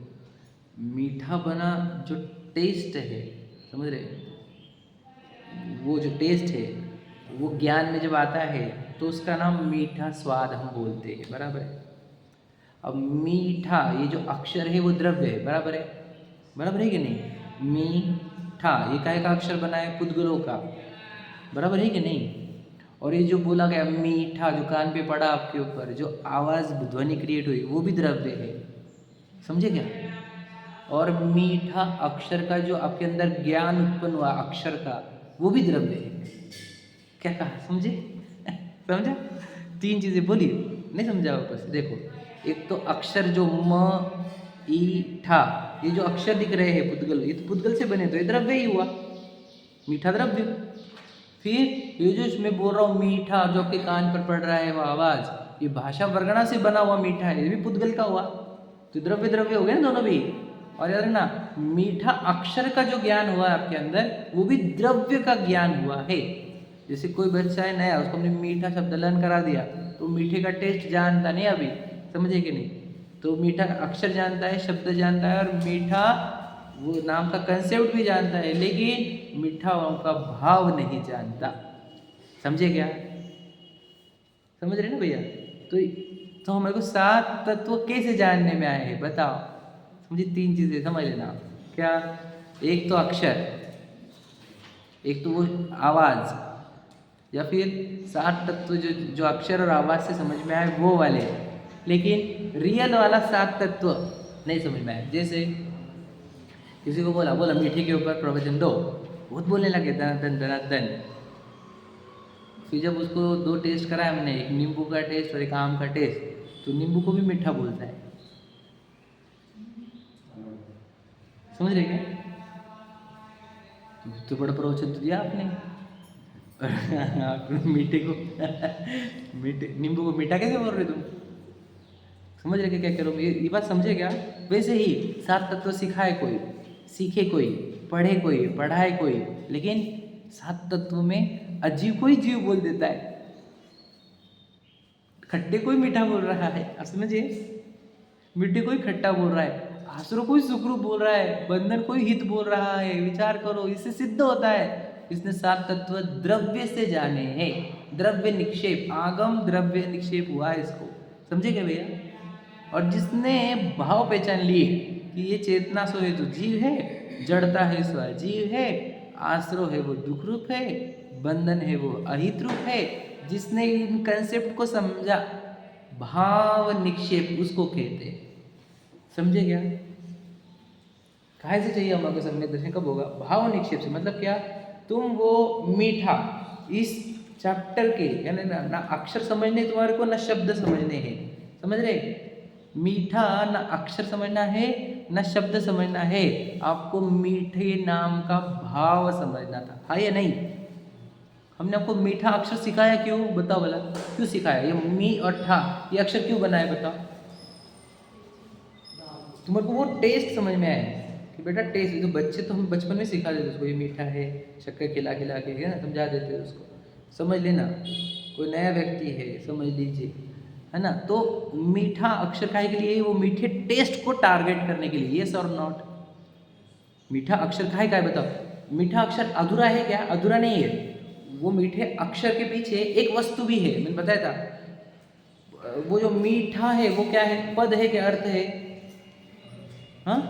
A: मीठा बना जो टेस्ट है, समझ रहे, वो जो टेस्ट है वो ज्ञान में जब आता है तो उसका नाम मीठा स्वाद हम बोलते हैं, बराबर है। अब मीठा ये जो अक्षर है वो द्रव्य है, बराबर है, बराबर है कि नहीं। मीठा ये काहे का अक्षर बना है, पुद्गलों का, बराबर है कि नहीं। और ये जो बोला गया मीठा, जो कान पे पड़ा आपके ऊपर, जो आवाज़ ध्वनि क्रिएट हुई, वो भी द्रव्य है, समझे क्या। और मीठा अक्षर का जो आपके अंदर ज्ञान उत्पन्न हुआ अक्षर का, वो भी द्रव्य है। क्या कहा, समझे? समझा? तीन चीजें बोलिए, नहीं समझा वापस देखो। एक तो अक्षर जो म ई ठा, ये जो अक्षर दिख रहे हैं पुद्गल, ये तो पुद्गल से बने, तो ये द्रव्य ही हुआ, मीठा द्रव्य। फिर ये जो मैं बोल रहा हूँ मीठा, जो आपके कान पर पड़ रहा है वो आवाज, ये भाषा वर्गणा से बना हुआ मीठा है, ये भी पुद्गल का हुआ, तो द्रव्य द्रव्य हो गए ना दोनों भी। और याद रखना, मीठा अक्षर का जो ज्ञान हुआ है आपके अंदर, वो भी द्रव्य का ज्ञान हुआ है। जैसे कोई बच्चा है नया, उसको हमने मीठा शब्द लर्न करा दिया, तो मीठे का टेस्ट जानता नहीं अभी, समझे कि नहीं? तो मीठा अक्षर जानता है, शब्द जानता है, और मीठा वो नाम का कंसेप्ट भी जानता है, लेकिन मीठाओं का भाव नहीं जानता। समझे क्या? समझ रहे ना भैया? तो हमारे को सात तत्व कैसे जानने में आए हैं बताओ? समझे? तीन चीजें समझ लेना। क्या? एक तो अक्षर, एक तो वो आवाज, या फिर सात तत्व जो अक्षर और आवाज से समझ में आए वो वाले। लेकिन रियल वाला सात तत्व नहीं समझ में आए। जैसे किसी को बोला मीठे के ऊपर प्रवचन दो, बहुत बोलने लगे दन दन दन। फिर जब उसको दो टेस्ट कराया हमने, एक नींबू का टेस्ट और एक आम का टेस्ट, तो नींबू को भी मीठा बोलता है। समझ रहे क्या? तो बड़ा प्रवचन तो दिया आपने। मीठे को नींबू को मीठा कैसे बोल रहे तुम? समझ रहे क्या करो? ये बात समझे क्या? वैसे ही सात तत्व सिखाए कोई, सीखे कोई, पढ़े कोई, पढ़ाए कोई, लेकिन सात तत्व में अजीब कोई जीव बोल देता है। खट्टे कोई मीठा बोल रहा है, आप समझिए, मीठे कोई खट्टा बोल रहा है, आसुर कोई सुक्रू बोल रहा है, बंधन कोई हित बोल रहा है। विचार करो, इससे सिद्ध होता है इसने सात तत्व द्रव्य से जाने हैं। द्रव्य निक्षेप, आगम द्रव्य निक्षेप हुआ है इसको। समझे क्या भैया? और जिसने भाव पहचान लिए कि ये चेतना सो है तो जीव है, जड़ता है सो अजीव है, आश्रो है वो दुख रूप है, बंधन है वो अहित रूप है, जिसने इन कंसेप्ट को समझा, भाव निक्षेप उसको कहते हैं। समझे क्या? काहे से चाहिए हमारे सम्यक दर्शन कब होगा? भाव निक्षेप से। मतलब क्या? तुम वो मीठा इस चैप्टर के, यानी ना अक्षर समझने तुम्हारे को, ना शब्द समझने हैं। समझ रहे? मीठा ना अक्षर समझना है, ना शब्द समझना है, आपको मीठे नाम का भाव समझना था। हाँ या नहीं? हमने आपको मीठा अक्षर सिखाया क्यों? बताओ भला, क्यों सिखाया? ये मी और ठा, ये अक्षर क्यों बनाए बताओ? तुम्हारे को वो टेस्ट समझ में आए कि बेटा टेस्ट, तो बच्चे तो हम बचपन में सिखा देते उसको, ये मीठा है, शक्कर खिला खिला के, है ना, समझा देते उसको, समझ लेना। कोई नया व्यक्ति है, समझ लीजिए, है ना। तो मीठा अक्षर काहे के लिए? वो मीठे टेस्ट को टारगेट करने के लिए। यस और नॉट? मीठा अक्षर काहे का है बताओ? मीठा अक्षर अधूरा है क्या? अधूरा नहीं है। वो मीठे अक्षर के पीछे एक वस्तु भी है, मैंने बताया था। वो जो मीठा है वो क्या है? पद है, क्या अर्थ है? हाँ,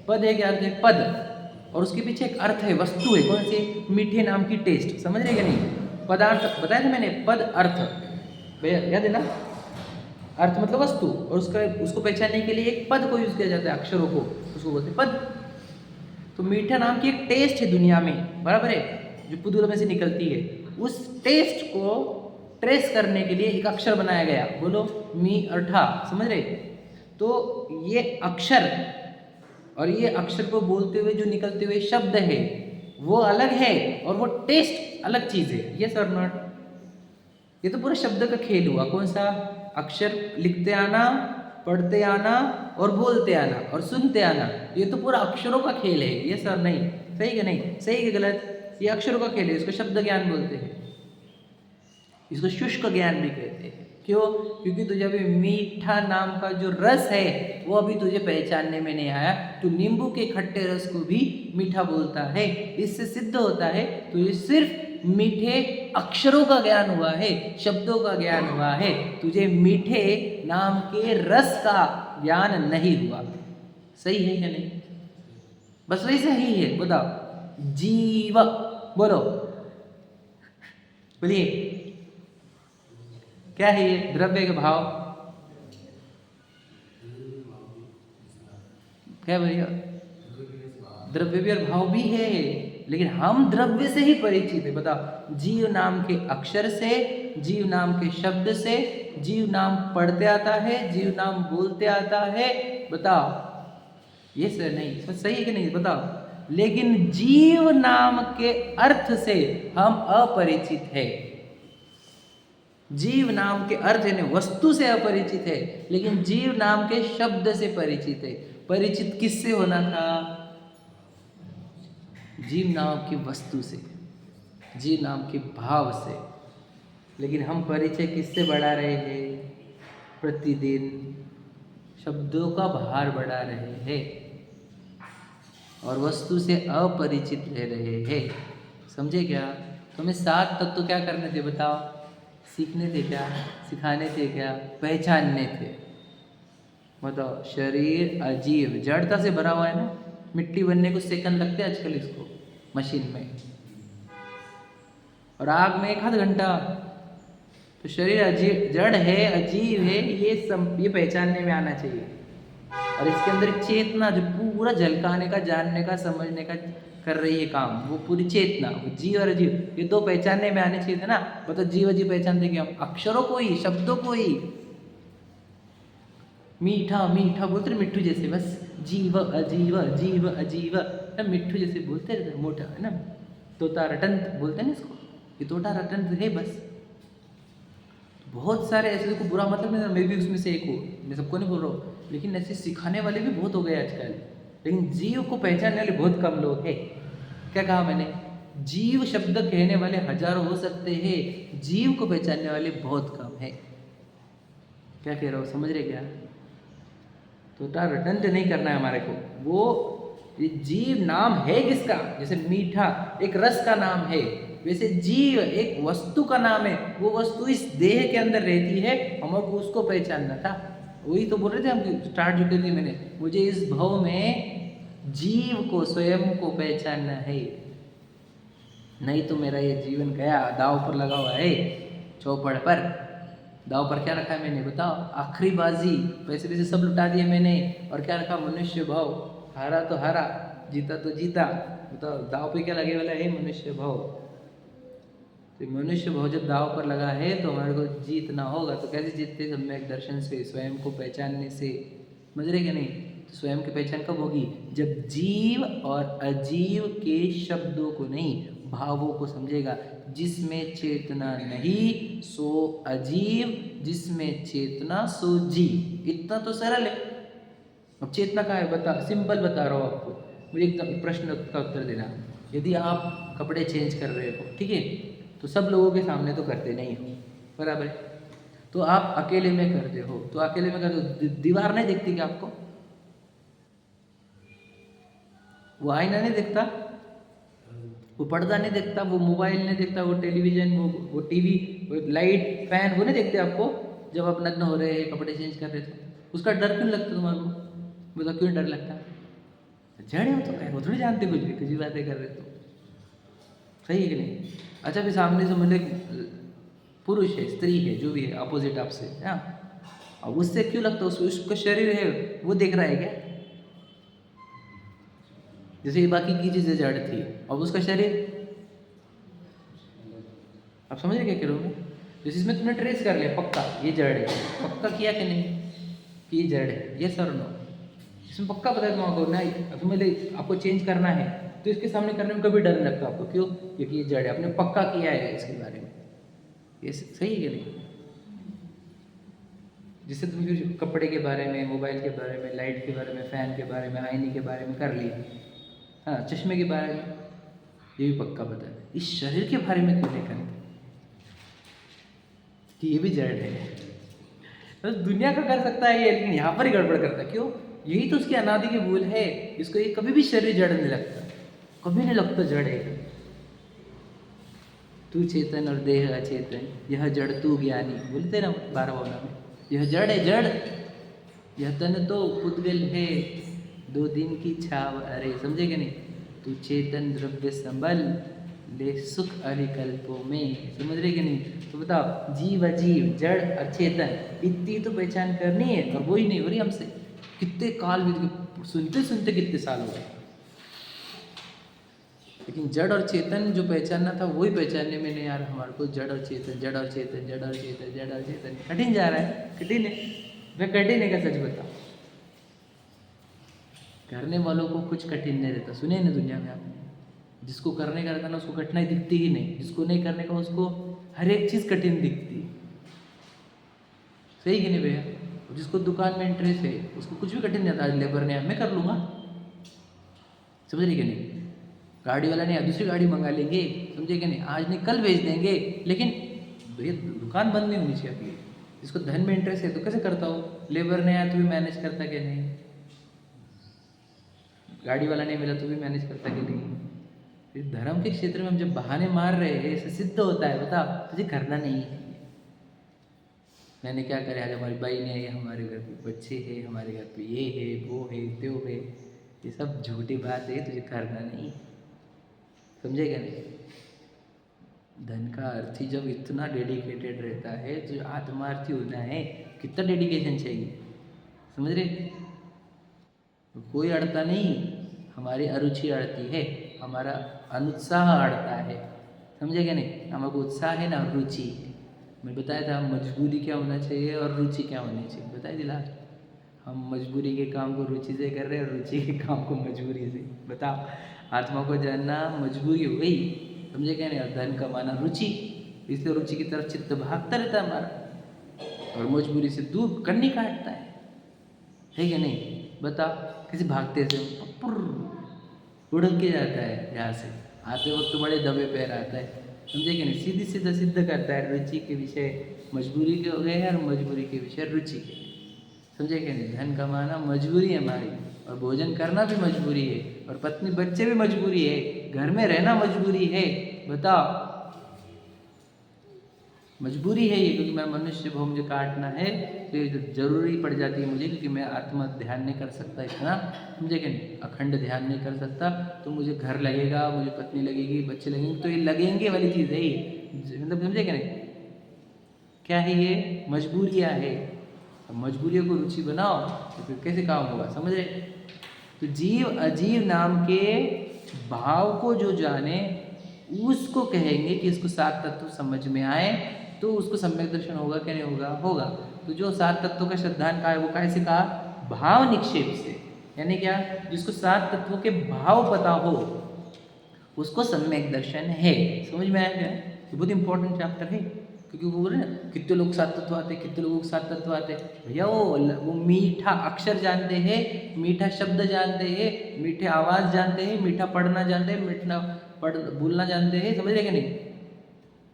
A: पद है, क्या अर्थ है? पद। और उसके पीछे एक अर्थ है, वस्तु है। कौन सी? मीठे नाम की टेस्ट। समझ रहे क्या नहीं? पदार्थ बताया था मैंने, पद अर्थ, भैया याद है ना? अर्थ मतलब वस्तु, और उसको पहचानने के लिए एक पद को यूज किया जाता है, अक्षरों को, उसको बोलते हैं पद। तो मीठा नाम की एक टेस्ट है दुनिया में, बराबर है, जो पुदुल में से निकलती है। उस टेस्ट को ट्रेस करने के लिए एक अक्षर बनाया गया। बोलो, मी और ठा। समझ रहे? तो ये अक्षर और ये अक्षर को बोलते हुए जो निकलते हुए शब्द है वो अलग है, और वो टेस्ट अलग चीज है। यस और नॉट? ये तो पूरा शब्द का खेल हुआ। कौन सा? अक्षर लिखते आना, पढ़ते आना, और बोलते आना, और सुनते आना। ये तो पूरा अक्षरों का खेल है। यस और नहीं? सही कि नहीं? सही कि गलत? ये अक्षरों का खेल है, इसको शब्द ज्ञान बोलते हैं, इसको शुष्क ज्ञान भी कहते हैं। क्यों? क्योंकि तुझे अभी मीठा नाम का जो रस है वो अभी तुझे पहचानने में नहीं आया। तो नींबू के खट्टे रस को भी मीठा बोलता है। इससे सिद्ध होता है तुझे सिर्फ मीठे अक्षरों का ज्ञान हुआ है, शब्दों का ज्ञान हुआ है, तुझे मीठे नाम के रस का ज्ञान नहीं हुआ। सही है क्या नहीं? बस वैसे ही है। बताओ, जीव, बोलो, बोलिए, क्या है ये? द्रव्य का भाव क्या भैया? द्रव्य भी और भाव भी है, लेकिन हम द्रव्य से ही परिचित है। बताओ, जीव नाम के अक्षर से, जीव नाम के शब्द से, जीव नाम पढ़ते आता है, जीव नाम बोलते आता है। बताओ, ये सर नहीं, सर सही है कि नहीं? बताओ। लेकिन जीव नाम के अर्थ से हम अपरिचित है। जीव नाम के अर्थ यानी वस्तु से अपरिचित है, लेकिन जीव नाम के शब्द से परिचित है। परिचित किससे होना था? जीव नाम की वस्तु से, जीव नाम के भाव से। लेकिन हम परिचय किससे बढ़ा रहे हैं? प्रतिदिन शब्दों का भार बढ़ा रहे हैं और वस्तु से अपरिचित रह रहे हैं। समझे क्या? तो हमें 7 तत्व क्या करने थे? बताओ। सीखने थे क्या? सिखाने थे क्या? पहचानने थे। बताओ, शरीर अजीव जड़ता से भरा हुआ है ना। मिट्टी बनने को सेकंड लगते हैं आजकल इसको मशीन में, और आग में 1 आध घंटा। तो शरीर अजीब, जड़ है, अजीब है, ये पहचानने में आना चाहिए। और इसके अंदर चेतना जो पूरा झलकाने का, जानने का, समझने का कर रही है काम, वो पूरी चेतना, वो जीव और अजीव, ये 2 पहचानने में आने चाहिए थे ना। मतलब जीव अजीव पहचानते कि हम अक्षरों को ही, शब्दों को ही। मीठा मीठा बोलते मिट्टू जैसे, बस जीव अजीव, जीव अजीव, मिट्टू जैसे बोलते रहते, मोटा है ना। तोता रटंत बोलते हैं ना इसको, ये तोता रटंत है बस। बहुत सारे ऐसे को बुरा मतलब नहीं, मैं भी उसमें से एक हूँ, मैं सबको नहीं बोल रहा हूँ, लेकिन ऐसे सिखाने वाले भी बहुत हो गए आजकल। लेकिन जीव को पहचानने वाले बहुत कम लोग हैं। क्या कहा मैंने? जीव शब्द कहने वाले हजारों हो सकते हैं, जीव को पहचानने वाले बहुत कम है। क्या कह रहा हूँ, समझ रहे क्या? तो रटंत नहीं करना है हमारे को। वो ये जीव नाम है किसका? जैसे मीठा एक रस का नाम है, वैसे जीव एक वस्तु का नाम है। वो वस्तु इस देह के अंदर रहती है, हमको उसको पहचानना था। वही तो बोल रहे थे हम, स्टार्ट जो कर दी मैंने। मुझे इस भव में जीव को, स्वयं को पहचानना है, नहीं तो मेरा ये जीवन गया, दाव पर लगा हुआ है। चौपड़ पर दाव पर क्या रखा है मैंने? बताओ। आखिरी बाजी, पैसे पैसे सब लुटा दिए मैंने, और क्या रखा? मनुष्य भाव। हारा तो हारा, जीता तो जीता। बताओ, दाव पे क्या लगे वाला है? मनुष्य भाव। तो मनुष्य भाव जब दाव पर लगा है तो हमारे को जीतना होगा। तो कैसे जीतते? सम्यक दर्शन से, स्वयं को पहचानने से। समझ रहे क्या नहीं? तो स्वयं की पहचान कब होगी? जब जीव और अजीव के शब्दों को नहीं, भावों को समझेगा। जिसमें चेतना नहीं सो अजीव, जिसमें चेतना सो जीव। इतना तो सरल है। अब चेतना का है, बता, सिंपल बता रहा हूँ आपको। मुझे एकदम प्रश्न का उत्तर देना। यदि आप कपड़े चेंज कर रहे हो, ठीक है, तो सब लोगों के सामने तो करते नहीं हो, बराबर है। तो आप अकेले में करते हो, तो अकेले में करते हो, दीवार नहीं दिखती क्या आपको? वो आईना नहीं दिखता, वो पर्दा नहीं दिखता, वो मोबाइल नहीं दिखता, वो टेलीविजन, वो टीवी, वो लाइट, फैन, वो नहीं दिखते आपको? जब आप नग्न हो रहे हैं, कपड़े चेंज कर रहे थे, उसका डर क्यों लगता तुम्हारे को? बताओ, क्यों डर लगता? जड़े हो तो क्या, वो थोड़ी जानते कुछ भी बातें कर रहे तो। सही है कि नहीं? अच्छा, फिर सामने से मतलब पुरुष है, स्त्री है, जो भी है अपोजिट आपसे, हाँ, अब उससे क्यों लगता है? उसका शरीर है, वो देख रहा है क्या? जैसे ये बाकी की चीज़ें जड़ थी, अब उसका शरीर, आप समझ रहे क्या कह रहे हो? जैसे इसमें तुमने ट्रेस कर लिया, पक्का ये जड़ है, पक्का किया कि नहीं कि ये जड़ है? ये सर नो, इसमें पक्का पता है तुम्हारा को नहीं। तुम्हें आपको चेंज करना है तो इसके सामने करने में कभी डर नहीं लगता आपको। क्यों? क्योंकि ये जड़ है, आपने पक्का किया है इसके बारे में। ये सही है कि नहीं? जिससे तुम फिर कपड़े के बारे में, मोबाइल के बारे में, लाइट के बारे में, फ़ैन के बारे में, आईने के बारे में कर लिया, हाँ, चश्मे के बारे में ये भी पक्का पता है। इस शरीर के बारे में क्यों नहीं करते कि ये भी जड़ है? बस दुनिया का कर सकता है ये, लेकिन यहाँ पर ही गड़बड़ करता है। क्यों? यही तो उसकी अनादि की भूल है। इसको ये कभी भी शरीर जड़ नहीं लगता, कभी नहीं लगता जड़ है। तू चेतन और देह अचेतन, यह जड़ तू ज्ञानी, बोलते ना 12 भावना में। यह जड़ है, जड़, यह तन तो पुद्गल है, 2 दिन की छाव। अरे समझे कि नहीं? तू चेतन द्रव्य संबल, ले सुख अरिकल्पों में। समझ रहे कि नहीं? तो बताओ, जीव अजीव, जड़ और चेतन, इतनी तो पहचान करनी है, और वही नहीं हो रही हमसे। कितने काल बीत गए, सुनते सुनते कितने साल हो गए, लेकिन जड़ और चेतन जो पहचानना था वही पहचानने में नहीं यार, हमारे को जड़ और चेतन, जड़ और चेतन, जड़ और चेतन, जड़ और चेतन कठिन जा रहा है। कठिन है, मैं कठिन है का सच बताऊं, करने वालों को कुछ कठिन नहीं रहता। सुने ना दुनिया में आपने, जिसको करने का रहता ना उसको कठिनाई दिखती ही नहीं, जिसको नहीं करने का उसको हर एक चीज़ कठिन दिखती है। सही कि नहीं भैया? जिसको दुकान में इंटरेस्ट है उसको कुछ भी कठिन नहीं आता। आज लेबर ने मैं कर लूँगा, समझ रही कि नहीं? गाड़ी वाला ने दूसरी गाड़ी मंगा लेंगे, समझे कि नहीं? आज नहीं कल भेज देंगे, लेकिन भैया दुकान बंद नहीं होनी चाहिए अभी। जिसको धन में इंटरेस्ट है तो कैसे करता हो? लेबर ने आया तो भी मैनेज करता कि नहीं, गाड़ी वाला नहीं मिला तो भी मैनेज करता कि नहीं। इस धर्म के क्षेत्र में हम जब बहाने मार रहे हैं, ऐसे सिद्ध होता है, बता तुझे करना नहीं है। मैंने क्या करे, आज हमारी बहन है, हमारे घर पे बच्चे हैं, हमारे घर पे ये है, वो है, त्यो है, ये सब झूठी बात है, तुझे करना नहीं। समझे क्या नहीं? धन का अर्थी जब इतना डेडिकेटेड रहता है, तो आत्मार्थी होना है, कितना डेडिकेशन चाहिए, समझ रहे? कोई अड़ता नहीं, हमारी अरुचि अड़ती है, हमारा अनुत्साह अड़ता है, समझे क्या नहीं? हमारा उत्साह है ना, रुचि। मैं बताया था मजबूरी क्या होना चाहिए और रुचि क्या होनी चाहिए, बताया थी लास्ट। हम मजबूरी के काम को रुचि से कर रहे हैं और रुचि के काम को मजबूरी से। बताओ, आत्मा को जानना मजबूरी हो गई, समझे क्या नहीं? और धन कमाना रुचि, इसलिए रुचि की तरफ चित्त भागता रहता है हमारा, और मजबूरी से दूर करनी काटता है क्या नहीं? बताओ, किसी भागते से उड़ के जाता है, यहाँ से आते वक्त बड़े दबे पैर आता है, समझे कि नहीं? सीधी सीधा सिद्ध करता है रुचि के विषय मजबूरी के हो गए और मजबूरी के विषय रुचि के, समझे कि नहीं? धन कमाना मजबूरी है हमारी, और भोजन करना भी मजबूरी है, और पत्नी बच्चे भी मजबूरी है, घर में रहना मजबूरी है। बताओ, मजबूरी है ये, क्योंकि मैं मनुष्य को मुझे काटना है तो ये जरूरी पड़ जाती है मुझे, क्योंकि मैं आत्मा ध्यान नहीं कर सकता इतना, समझे कि नहीं? अखंड ध्यान नहीं कर सकता, तो मुझे घर लगेगा, मुझे पत्नी लगेगी, बच्चे लगेंगे, तो ये लगेंगे वाली चीज़ है ये, मतलब समझे कि नहीं? क्या है ये? मजबूरियाँ है। अब मजबूरियों को रुचि बनाओ तो फिर कैसे काम होगा, समझ रहे? तो जीव अजीव नाम के भाव को जो जाने उसको कहेंगे कि इसको सात तत्व समझ में आए, तो उसको सम्यक दर्शन होगा क्या नहीं होगा? होगा। तो जो सात तत्वों का श्रद्धान कहा है वो कैसे कहा? भाव निक्षेप से, यानी क्या? जिसको सात तत्वों के भाव पता हो उसको सम्यक दर्शन है। समझ में आया क्या? ये बहुत इंपॉर्टेंट चैप्टर है, क्योंकि वो बोल रहे ना कितने लोग सात तत्व आते हैं, कितने लोगों को सात तत्व आते हैं। भैया वो मीठा अक्षर जानते हैं, मीठा शब्द जानते हैं, मीठे आवाज़ जानते हैं, मीठा पढ़ना जानते हैं, मीठा बोलना जानते हैं, समझ रहे कि नहीं?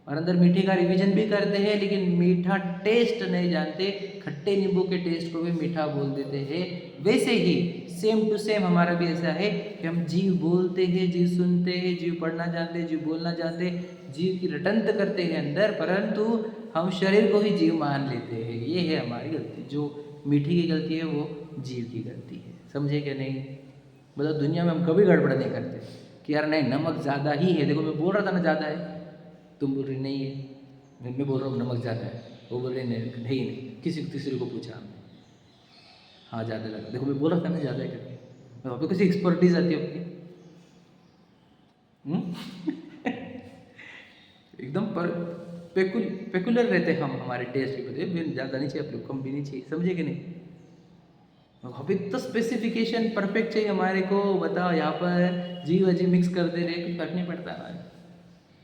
A: और अंदर मीठे का रिवीजन भी करते हैं, लेकिन मीठा टेस्ट नहीं जानते, खट्टे नींबू के टेस्ट को भी मीठा बोल देते हैं। वैसे ही सेम टू सेम हमारा भी ऐसा है कि हम जीव बोलते हैं, जीव सुनते हैं, जीव पढ़ना जानते हैं, जीव बोलना जानते हैं, जीव की रटंत करते हैं अंदर, परंतु हम शरीर को ही जीव मान लेते हैं। ये है हमारी गलती, जो मीठी की गलती है वो जीव की गलती है, समझे क्या नहीं? मतलब दुनिया में हम कभी गड़बड़ नहीं करते कि यार नहीं नमक ज़्यादा ही है, देखो मैं बोल रहा था ना ज़्यादा है, तुम बोल रही नहीं है, मैं बोल रहा हूँ नमक ज़्यादा है, वो बोल रहे नहीं नहीं, किसी तीसरे को पूछा हमने, हाँ ज़्यादा लगा, देखो मैं बोल रहा था ना ज़्यादा है करके। वहाँ पे किसी एक्सपर्टीज आती है आपकी एकदम पर पेकुलर रहते हैं हम हमारे टेस्ट के प्रति, ज़्यादा नहीं चाहिए आप लोग, कम भी नहीं चाहिए, समझे कि नहीं? अभी तो स्पेसिफिकेशन परफेक्ट चाहिए हमारे को। बताओ, यहाँ पर जीव अजीव मिक्स कर दे रहे, कुछ फर्क नहीं पड़ता हमारे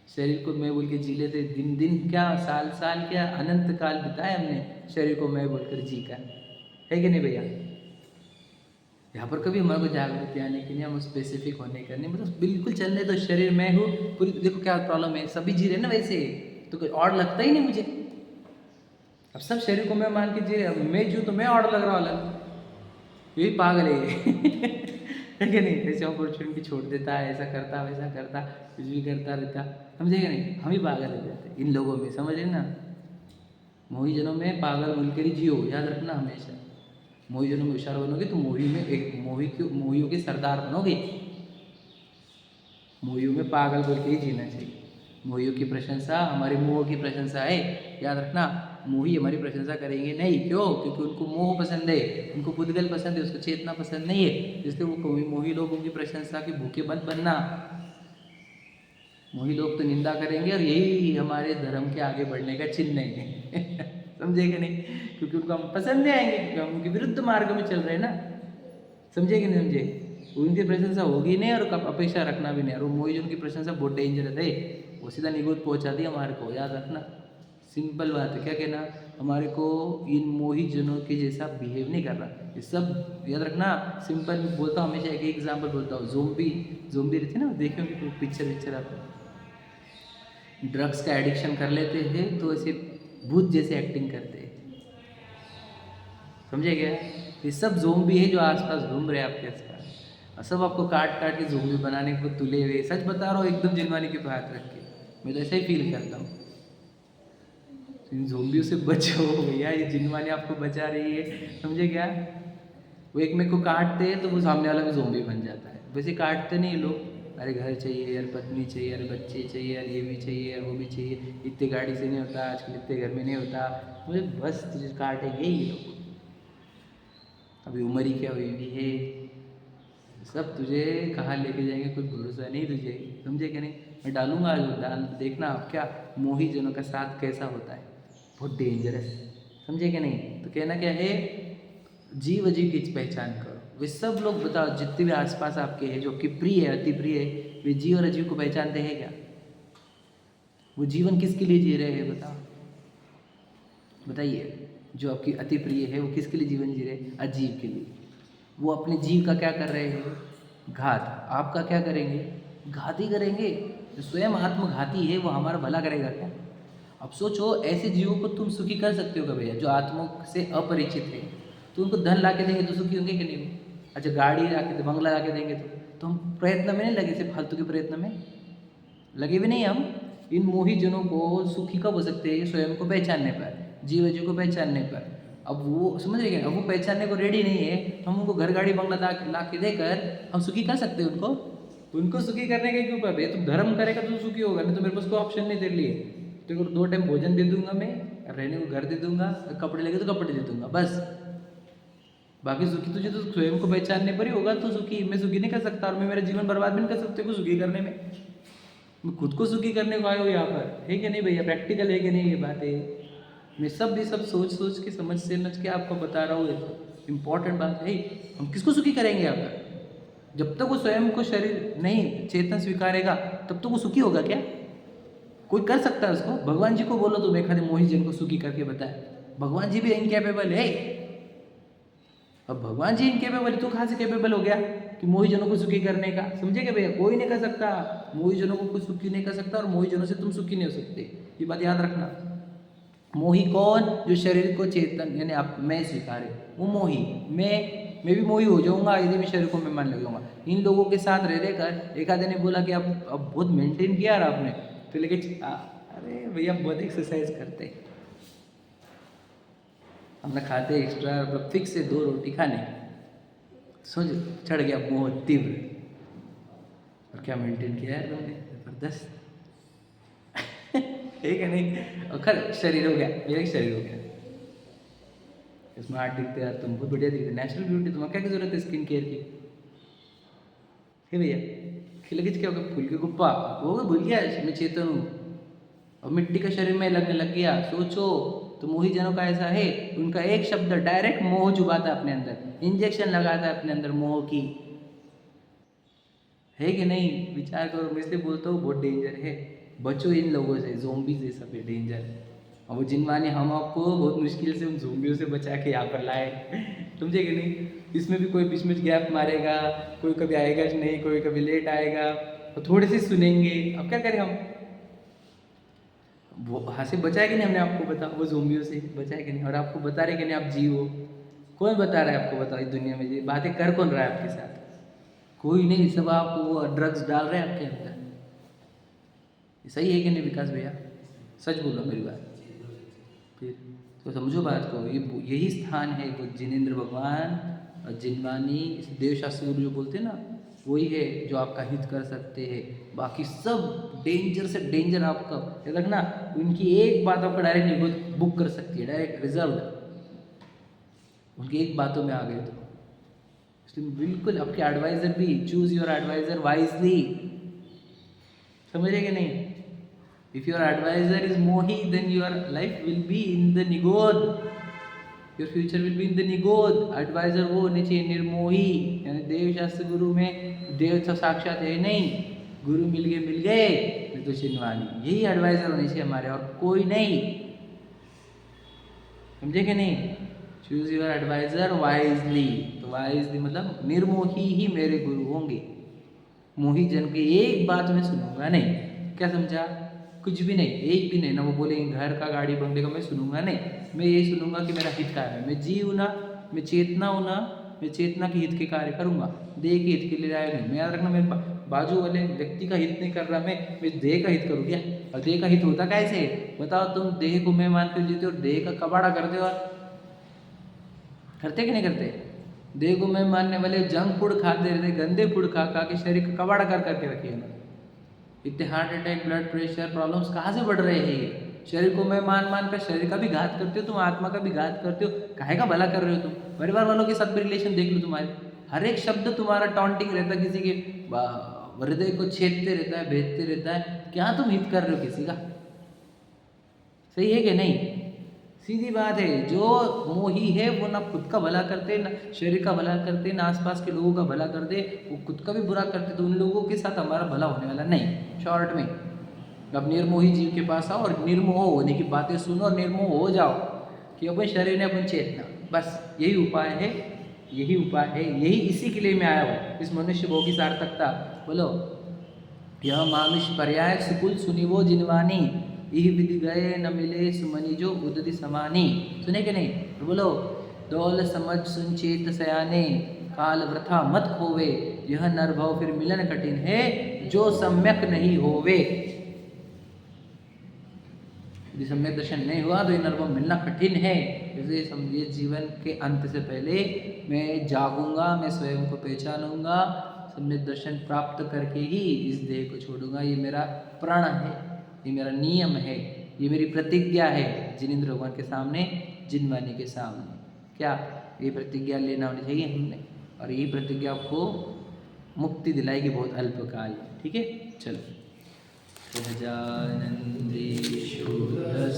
A: शरीर को मैं बोल के जी लेते, दिन दिन क्या, साल साल क्या, अनंत काल बिताया हमने शरीर को मैं बोलकर जी का, है कि नहीं भैया? यहाँ पर कभी हमारे को जागृति आने की नहीं, हम स्पेसिफिक होने का नहीं, मतलब बिल्कुल चलने तो शरीर मैं हूँ पूरी। देखो क्या प्रॉब्लम है, सभी जी रहे ना वैसे, तो कोई और लगता ही नहीं मुझे। अब सब शरीर को मैं मान के जी रहे, मैं जूँ तो मैं और लग रहा अलग, यही पागल है कि नहीं? ऐसे अपॉर्चुनिटी छोड़ देता है, ऐसा करता वैसा करता, कुछ भी करता रहता, समझेगा नहीं? हम ही पागल हो जाते हैं इन लोगों में, समझ रहे ना? मोही जनों में पागल बोलकर ही जियो, याद रखना हमेशा। मोही जनों में होशियार बनोगे तो मोही में एक मोहियों के सरदार बनोगे। मोहियों में पागल बोल के ही जीना चाहिए, मोहियों की प्रशंसा हमारे मोह की प्रशंसा है। याद रखना, मोही हमारी प्रशंसा करेंगे नहीं। क्यों? क्योंकि उनको मोह पसंद है, उनको पुद्गल पसंद है, उसको चेतना पसंद नहीं है। इसलिए वो मोही लोगों की प्रशंसा के भूखे मत बनना। मोही लोग तो निंदा करेंगे और यही हमारे धर्म के आगे बढ़ने का चिन्ह है। समझे कि नहीं? क्योंकि उनको हम पसंद नहीं आएंगे, क्योंकि हम उनके विरुद्ध मार्ग में चल रहे हैं ना। समझे कि नहीं समझे? उनकी प्रशंसा होगी नहीं और अपेक्षा रखना भी नहीं। और वो मोही उनकी प्रशंसा बहुत डेंजरस है, वो सीधा निगोद पहुंचा दी हमारे को। याद रखना, सिंपल बात है। क्या कहना? हमारे को इन मोही जनों के जैसा बिहेव नहीं करना। ये सब याद रखना। सिंपल बोलता हूँ, हमेशा एक एग्जाम्पल बोलता हूँ। जोम्बी जोम्बी रहती है ना, देखे होंगे पिक्चर आप। ड्रग्स का एडिक्शन कर लेते हैं तो ऐसे भूत जैसे एक्टिंग करते हैं। समझे क्या? ये सब ज़ोंबी है जो आसपास घूम रहे हैं आपके आसपास, और सब आपको काट काट के ज़ोंबी बनाने को तुले हुए। सच बता रहा हूँ, एकदम जिनवानी के हाथ रख के। मैं तो ऐसा ही फील करता हूँ। इन ज़ोंबियों से बचो भैया, ये जिनवानी आपको बचा रही है। समझे क्या? वो एक मेरे को काटते हैं तो वो सामने वाला भी ज़ोंबी बन जाता है। वैसे काटते नहीं लोग, अरे घर चाहिए यार, पत्नी चाहिए यार, बच्चे चाहिए यार, ये भी चाहिए यार, वो भी चाहिए, इतने गाड़ी से नहीं होता आजकल, इतने घर में नहीं होता, मुझे बस तुझे काटेंगे ही लोग। अभी उम्र ही क्या हुई भी है, सब तुझे कहाँ लेके जाएंगे कोई भरोसा नहीं तुझे। समझे कि नहीं? मैं डालूंगा आज वो, डाल देखना आप क्या मोही जनों का साथ कैसा होता है, बहुत डेंजरस। समझे कि नहीं? तो कहना क्या है, जीव अजीव की पहचान करो। वे सब लोग बताओ, जितने भी आसपास आपके हैं जो कि प्रिय है, अति प्रिय है, वे जीव और अजीव को पहचानते हैं क्या? वो जीवन किसके लिए जी रहे हैं बताओ, बताइए। जो आपकी अति प्रिय है वो किसके लिए जीवन जी रहे हैं? अजीव के लिए। वो अपने जीव का क्या कर रहे हैं? घात। आपका क्या करेंगे? घात ही करेंगे। जो स्वयं आत्मघाती है वो हमारा भला करेगा क्या? अब सोचो, ऐसे जीवों को तुम सुखी कर सकते हो क्या भैया, जो आत्मा से अपरिचित है? तो उनको धन ला के देंगे तो सुखी होंगे कि नहीं? अच्छा, गाड़ी ला के, बंगला ला के देंगे तो हम प्रयत्न में नहीं लगे, सिर्फ फालतू के प्रयत्न में लगे भी नहीं हम। इन मोही जनों को सुखी कब हो सकते हैं? स्वयं को पहचानने पर, जीव जीव को पहचानने पर। अब वो समझ रहे क्या? अब वो पहचानने को रेडी नहीं है, तो हम उनको घर गाड़ी बंगला ला के देकर हम सुखी कर सकते हैं उनको? उनको सुखी करने के क्यों पर? तुम धर्म करेगा तो सुखी होगा, नहीं तो मेरे पास कोई ऑप्शन नहीं तेरे लिए। तेरे को 2 टाइम भोजन दे दूंगा मैं, रहने को घर दे दूंगा, कपड़े लगे तो कपड़े दे दूंगा, बस। बाकी सुखी तुझे तो स्वयं को पहचानने पर ही होगा। तो सुखी मैं सुखी नहीं कर सकता, और मैं मेरा जीवन बर्बाद भी नहीं कर सकते को सुखी करने में। मैं खुद को सुखी करने को आया हूँ यहाँ पर, है कि नहीं भैया? प्रैक्टिकल है कि नहीं ये बातें? मैं सब भी सब सोच सोच के समझ के आपको बता रहा हूँ। ये तो इम्पोर्टेंट बात है। हम किसको सुखी करेंगे यहाँ पर? जब तक वो स्वयं को शरीर नहीं चेतन स्वीकारेगा तब तक वो सुखी होगा क्या? कोई कर सकता है उसको? भगवान जी को बोलो तो एक आधे मोही जन को सुखी करके बताए। भगवान जी भी इनकेपेबल है। अब भगवान जी इनकेपेबल, तू कहाँ से केपेबल हो गया कि मोही जनों को सुखी करने का? समझे क्या भैया? कोई नहीं कर सकता। मोही जनों को कोई सुखी नहीं कर सकता, और मोही जनों से तुम सुखी नहीं हो सकते। ये बात याद रखना। मोही कौन? जो शरीर को चेतन यानी आप मैं स्वीकारे, वो मोही। मैं भी मोही हो जाऊंगा यदि मैं शरीर को मैं मान लगूंगा। इन लोगों के साथ रह रहकर एक आधे ने बोला कि अब बहुत मेंटेन किया यार आपने, तो लेके अरे भैया बहुत एक्सरसाइज करते, अपना खाते एक्स्ट्रा, मतलब फिक्स है 2 रोटी खाने, सोच चढ़ गया मोह तीव्र। और क्या मेंटेन किया है तुमने, जबरदस्त। ठीक है नहीं? और खैर शरीर हो गया, मेरा एक शरीर हो गया, स्मार्ट दिखते यार तुम, बहुत बढ़िया दिखते, नेचुरल ब्यूटी। तुम्हें क्या जरूरत है स्किन केयर की? है भैया? खिलगिच क्या होगा? फूल के गुप्पा वो भूल गया मैं चेतन हूँ, और मिट्टी का शरीर में लगने लग गया। सोचो, तो मोही जनों का ऐसा है, उनका एक शब्द डायरेक्ट मोह चुबाता है अपने अंदर, इंजेक्शन लगाता है अपने अंदर मोह की, है कि नहीं? विचार करो। मैं इसलिए बोलता हूँ बहुत डेंजर है, बचो इन लोगों से, ज़ोंबी से सब है डेंजर। और वो जिनवाने हम आपको बहुत मुश्किल से उन ज़ोंबियों से बचा के यहाँ पर लाए। समझे कि नहीं? इसमें भी कोई बीच में गैप मारेगा, कोई कभी आएगा कि नहीं, कोई कभी लेट आएगा, और थोड़े से सुनेंगे। अब क्या करें हम? वो वहाँ से बचाए कि नहीं हमने आपको? बताओ, वो ज़ोंबियों से बचाए कि नहीं? और आपको बता रहे कि नहीं आप जी हो? कौन बता रहा है आपको? बताओ, इस दुनिया में ये बातें कर कौन रहा है आपके साथ? कोई नहीं, सब आपको वो ड्रग्स डाल रहे हैं आपके अंदर। सही है कि नहीं विकास भैया? सच बोलो मेरी बात। फिर तो समझो बात को, ये यही स्थान है वो जिनेंद्र भगवान और जिनवानी, देवशास्त्री गुरु जो बोलते हैं ना, वही है जो आपका हित कर सकते हैं। बाकी सब डेंजर से डेंजर आपका याद रखना, उनकी एक बात आपका डायरेक्ट निगो बुक कर सकती है, डायरेक्ट रिजर्व। उनकी एक बातों में आ गए तो इसलिए बिल्कुल आपके एडवाइजर भी चूज योर एडवाइजर वाइजली। समझे कि नहीं? इफ योर एडवाइजर इज मोही then your life will be in the निगोद, your future will be in the निगोद। एडवाइजर वो होने चाहिए निर्मोही, यानी देव शास्त्र गुरु में देव तो साक्षात है नहीं, गुरु मिल गए नहीं तो चिन्हवानी, यही एडवाइजर होने चाहिए हमारे, और कोई नहीं। समझे कि नहीं? Choose your adviser wisely. तो वाइजली मतलब निर्मोही ही मेरे गुरु होंगे, मोही जन की एक बात में सुनूंगा नहीं। क्या समझा? कुछ भी नहीं, एक भी नहीं ना। वो बोले घर का गाड़ी बंगले का मैं सुनूंगा नहीं, मैं यही सुनूंगा कि मेरा हित कार्य है। मैं जीव ना, मैं चेतना हूँ ना, मैं चेतना के हित के कार्य करूंगा, देह के हित के लिए आया नहीं। मैं याद रखना, मेरे बाजू वाले व्यक्ति का हित नहीं कर रहा, मैं देह का हित करूँ क्या? और देह का हित होता कैसे? बताओ, तुम देह को मैं मान कर जीते हो, देह का कबाड़ा करते हो, करते कि नहीं करते? देह को मैं मानने वाले जंक फूड खाते रहते, गंदे फूड खा खा के शरीर का कबाड़ा कर करके रखे हैं। इतने heart attack, blood pressure problems कहाँ से बढ़ रहे हैं? ये शरीर को मैं मान मान कर शरीर का भी घात करते हो तुम, आत्मा का भी घात करते हो। काहे का भला कर रहे हो तुम? परिवार वालों के साथ भी रिलेशन देख लो, तुम्हारे हर एक शब्द तुम्हारा टॉन्टिंग रहता है, किसी के हृदय को छेदते रहता है, भेदते रहता है। क्या तुम हित कर रहे हो किसी का? सही है कि नहीं? सीधी बात है, जो मोही है वो ना खुद का भला करते, ना शरीर का भला करते, ना आसपास के लोगों का भला करते, वो खुद का भी बुरा करते, तो उन लोगों के साथ हमारा भला होने वाला नहीं। शॉर्ट में अब निर्मोही जीव के पास आओ और निर्मोह होने की बातें सुनो और निर्मोह हो जाओ कि अपन शरीर ने अपन चेतना, बस यही उपाय है, यही उपाय है, यही इसी के लिए मैं आया हूँ, इस मनुष्य भोग की सार्थकता। बोलो, यह मानुष पर्याय सुकुल सुनिवो जिनवानी, इह विधि गए न मिले सुमनि जो उदधि समानी। सुने कि नहीं? तो बोलो, दौल समझ सुन चेत सयाने, काल वृथा मत खोवे, यह नरभव फिर मिलन कठिन है, जो सम्यक नहीं होवे। यदि सम्यक दर्शन नहीं हुआ तो ये नरभव मिलना कठिन है। जैसे समझिए, जीवन के अंत से पहले मैं जागूंगा, मैं स्वयं को पहचानूंगा, सम्यक दर्शन प्राप्त करके ही इस देह को छोड़ूंगा। ये मेरा प्रण है, ये मेरा नियम है, ये मेरी प्रतिज्ञा है जिनेंद्र भगवान के सामने, जिनवानी के सामने। क्या ये प्रतिज्ञा लेना होनी चाहिए हमने, और यही प्रतिज्ञा आपको मुक्ति दिलाएगी बहुत अल्पकाल में। ठीक है, चलो। सहजानंदी शुद्ध